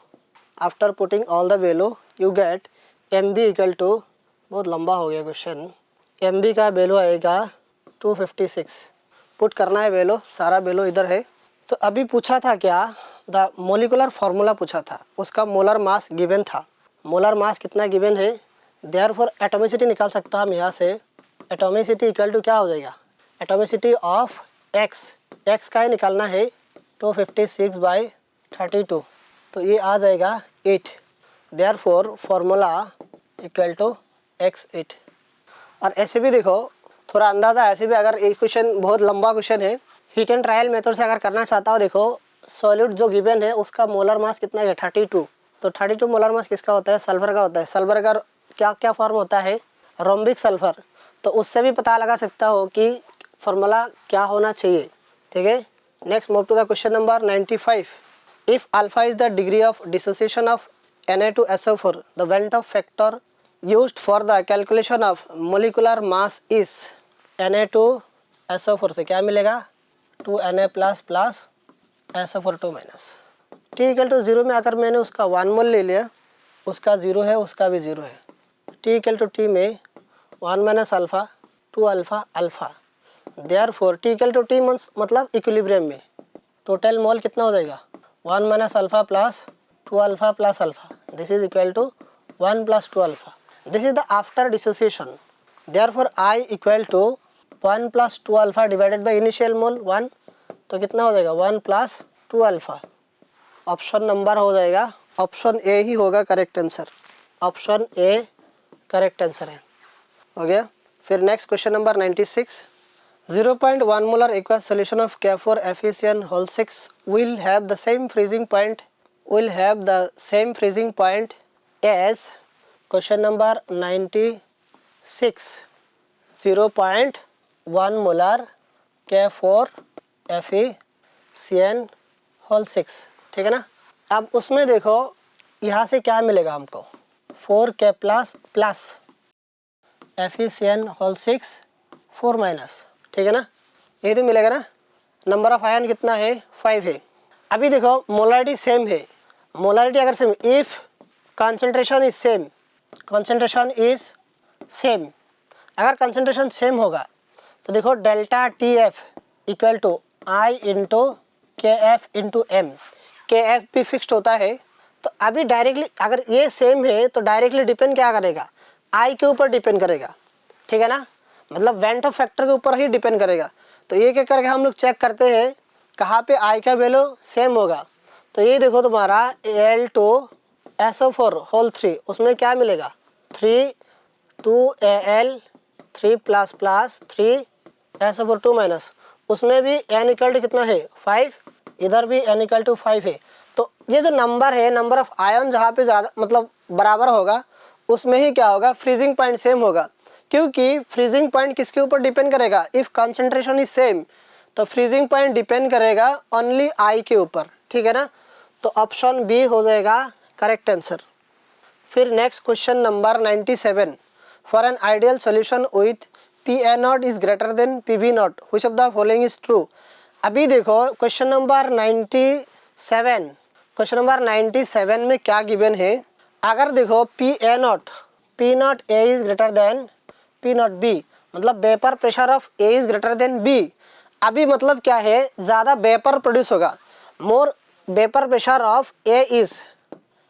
after putting all the value you get MB equal to, बहुत लंबा हो गया question, MB का value आएगा 256। Put करना है वैल्यू, सारा वैल्यू इधर है। तो अभी पूछा था क्या, द मोलिकुलर फार्मूला पूछा था, उसका मोलर मास गिवन था, मोलर मास कितना गिवन है, देयरफॉर एटॉमिसिटी निकाल सकता हम यहाँ से, एटॉमिसिटी इक्वल टू क्या हो जाएगा एटॉमिसिटी ऑफ x, x का ही निकालना है 256 बाई 32, तो ये आ जाएगा 8, therefore formula equal to x8। और ऐसे भी देखो थोड़ा अंदाज़ा, ऐसे भी अगर एक क्वेश्चन बहुत लंबा क्वेश्चन है, हीट एंड ट्रायल मेथड से अगर करना चाहता हो, देखो सॉल्यूट जो गिवन है उसका मोलर मास कितना है 32, तो 32 मोलर मास किसका होता है सल्फर का होता है। सल्फर का क्या क्या फॉर्म होता है रोम्बिक सल्फर, तो उससे भी पता लगा सकता हो कि फार्मूला क्या होना चाहिए, ठीक है। Next move to the question number 95। If alpha is the degree of dissociation of Na2SO4 the van't Hoff factor used for the calculation of molecular mass is Na2SO4 से क्या मिलेगा 2Na plus plus SO4 2 minus, T equal to 0 में आकर मैंने उसका 1 मोल ले लिया, उसका 0 है उसका भी 0 है, T इक्वल टू T में 1 minus alpha 2 alpha alpha, therefore T equal to T मतलब इक्विलिब्रियम में टोटल मोल कितना हो जाएगा 1 minus alpha plus 2 alpha plus alpha, this is equal to 1 plus 2 alpha, this is the after dissociation, therefore I equal to 1 plus 2 alpha divided by initial mole 1, तो कितना हो जाएगा 1 plus 2 alpha. Option number हो जाएगा, option A ही होगा correct answer, option A correct answer है, हो गया। फिर next question number 96। 0.1 molar aqueous solution of K4FeCN6 will have the same freezing point as question number 96। 0.1 molar K4FeCN6, ठीक है ना। अब उसमें देखो यहाँ से क्या मिलेगा हमको 4K plus plus FeCN6 4 minus, ठीक है ना, ये तो मिलेगा ना। नंबर ऑफ आयन कितना है 5 है। अभी देखो मोलरिटी सेम है, मोलरिटी अगर same, if concentration is same, concentration is same, अगर कंसंट्रेशन सेम होगा तो देखो delta TF equal to I into KF into M, KF भी फिक्स्ड होता है। तो अभी डायरेक्टली अगर ये सेम है तो डायरेक्टली डिपेंड क्या करेगा I के ऊपर डिपेंड करेगा, ठीक है ना, मतलब वेंट ऑफ फैक्टर के ऊपर ही डिपेंड करेगा। तो ये क्या करके हम लोग चेक करते हैं कहाँ पे आई का वैल्यू सेम होगा, तो ये देखो तुम्हारा Al2SO4 होल 3, उसमें क्या मिलेगा 3 2Al 3 plus plus 3SO4 2 minus, उसमें भी n इक्वल टू कितना है 5, इधर भी n इक्वल टू 5 है। तो ये जो नंबर है, नंबर ऑफ आयन जहाँ पे ज़्यादा मतलब बराबर होगा उसमें ही क्या होगा फ्रीजिंग पॉइंट सेम होगा, क्योंकि फ्रीजिंग पॉइंट किसके ऊपर डिपेंड करेगा, इफ़ कंसंट्रेशन इज सेम तो फ्रीजिंग पॉइंट डिपेंड करेगा ओनली आई के ऊपर, ठीक है ना। तो ऑप्शन बी हो जाएगा करेक्ट आंसर। फिर next question number 97, for an ideal solution with PA0 is greater then PB0 which of the following is true. अभी देखो क्वेश्चन नंबर 97, क्वेश्चन नंबर 97 में क्या गिवन है, अगर देखो P0 A is greater than P0 B, मतलब vapour pressure of A is greater than B। अभी मतलब क्या है, ज़्यादा वेपर प्रोड्यूस होगा, more vapour pressure of A is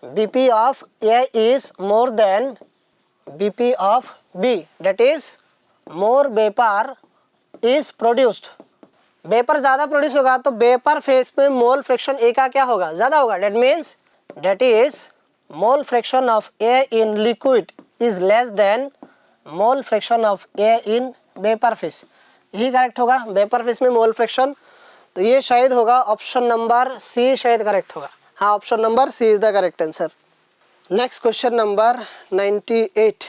BP of A is more than BP of B, that is more vapor is produced। Vapour ज़्यादा produce होगा तो vapour phase में मोल फ्रैक्शन A का क्या होगा, ज़्यादा होगा, that means that is mole fraction of A in liquid is less than mole fraction of A in vapour phase. यही करेक्ट होगा, वेपर फेस में मोल फ्रैक्शन, तो ये शायद होगा ऑप्शन नंबर सी, शायद करेक्ट होगा। हाँ, option number C is the correct answer. Next question number 98,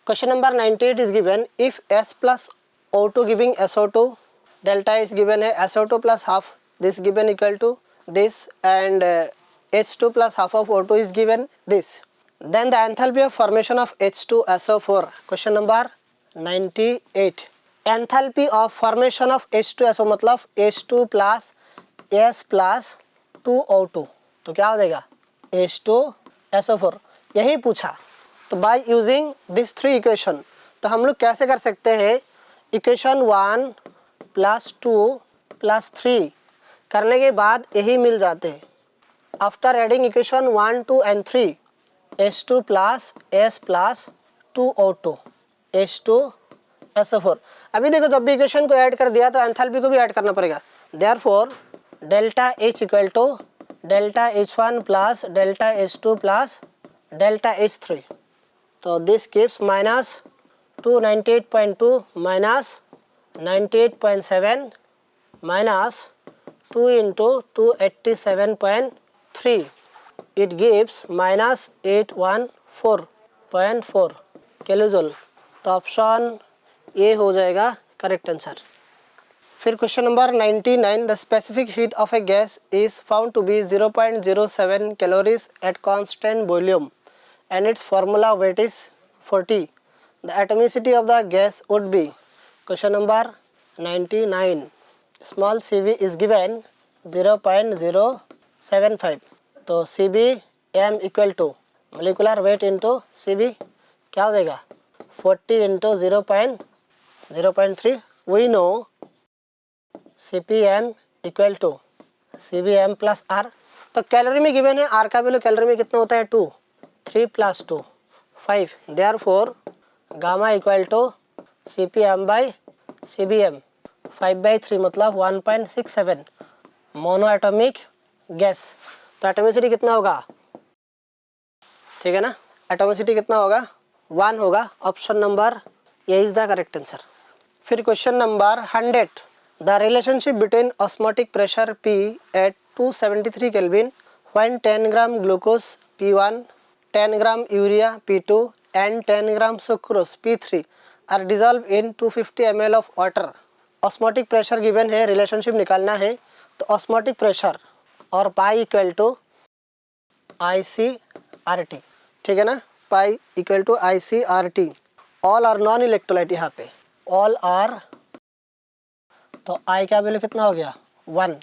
question number 98 is given if S plus O2 giving SO2, delta is given है SO2 plus half this given equal to this and H2 plus half of O2 is given this, then the enthalpy of formation of H2SO4। Question number 98, enthalpy of formation of H2SO मतलब H2 plus S plus 2O2, तो क्या हो जाएगा H2SO4, यही पूछा। तो by using this 3 equation, तो हम लोग कैसे कर सकते हैं, इक्वेशन 1 प्लस 2 प्लस 3 करने के बाद यही मिल जाते हैं। After adding equation 1 2 and 3 H2 plus S plus 2O2 H2SO4। अभी देखो जब भी इक्वेशन को ऐड कर दिया तो एंथैल्पी को भी ऐड करना पड़ेगा, therefore delta H equal to delta H1 plus delta H2 plus delta H3, तो this gives minus 298.2 minus 98.7 minus 2 into 287.3, it gives minus 814.4 kilojoule, तो ऑप्शन ए हो जाएगा करेक्ट आंसर। फिर question number 99, the specific heat of a gas is found to be 0.07 calories at constant volume and its formula weight is 40, the atomicity of the gas would be. Question number 99, small CV is given 0.075, तो CBM equal to molecular weight into CV क्या हो जाएगा 40 into 0.3, we know CPM equal to CBM plus R, तो calorie में given है, R का value calorie में कितना होता है 2, 3 plus 2 5, therefore gamma equal to CPM by CBM 5/3 मतलब 1.67 मोनो एटॉमिक गैस, तो एटॉमिसिटी कितना होगा, ठीक है ना, एटॉमिसिटी कितना होगा 1 होगा, option number A is the correct answer. फिर question number 100, the relationship between osmotic pressure P at 273 kelvin when 10 gram glucose P1, 10 gram urea P2 and 10 gram sucrose P3 are dissolve in 250 ml of water. Osmotic pressure given है, relationship निकालना है, तो osmotic pressure और पाई equal to ICRT, ठीक है ना, pi equal to ICRT, all are non electrolyte, यहाँ पे ऑल आर, तो आई का वैल्यू कितना हो गया 1,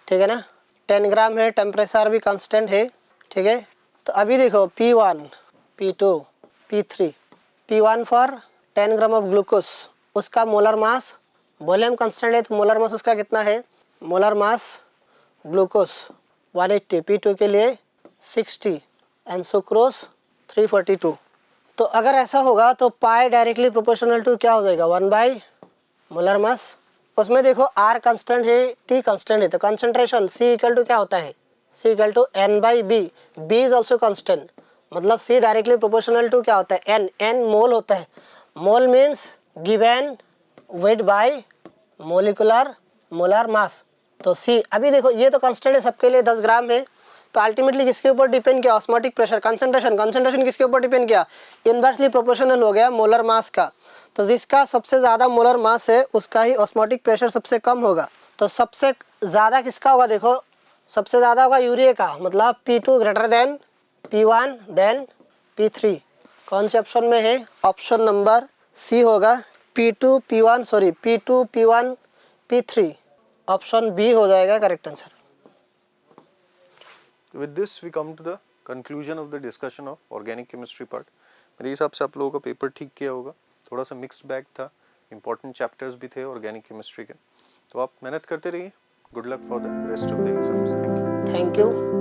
ठीक है ना, 10 ग्राम है, टेम्परेचर भी कांस्टेंट है, ठीक है। तो अभी देखो P1 P2 P3, P1 for 10 gram of glucose, उसका मोलर मास, वॉल्यूम कांस्टेंट है तो मोलर मास उसका कितना है, मोलर मास ग्लूकोज 180, P2 के लिए 60 एंड सुक्रोज 342। तो अगर ऐसा होगा तो पाई डायरेक्टली प्रोपोर्शनल टू क्या हो जाएगा 1 बाई मोलर मास उसमें देखो R कांस्टेंट है, T कांस्टेंट है, तो कंसंट्रेशन C इक्वल टू क्या होता है, C equal to N by B, B is also constant, मतलब C डायरेक्टली प्रोपोर्शनल टू क्या होता है, N मोल होता है, mole means given weight by molecular molar mass, तो C अभी देखो ये तो कांस्टेंट है सबके लिए 10 ग्राम है, तो अल्टीमेटली किसके ऊपर डिपेंड किया, ऑस्मोटिक प्रेशर, कंसंट्रेशन किसके ऊपर डिपेंड किया, इनवर्सली प्रोपोर्शनल हो गया मोलर मास का, तो जिसका सबसे ज़्यादा मोलर मास है उसका ही ऑस्मोटिक प्रेशर सबसे कम होगा, तो सबसे ज़्यादा किसका होगा, देखो सबसे ज़्यादा होगा यूरिया का, मतलब P2 greater than P1 then P3, कौन से ऑप्शन में है, ऑप्शन नंबर सी होगा, P2 P1 P3, option B हो जाएगा correct answer. With this we come to the conclusion of the discussion of organic chemistry part. मेरे हिसाब से आप लोगों का पेपर ठीक किया होगा, थोड़ा सा मिक्स्ड बैग था, इंपॉर्टेंट चैप्टर्स भी थे ऑर्गेनिक केमिस्ट्री के, तो आप मेहनत करते रहिए। Good luck for the rest of the exams. Thank you. Thank you.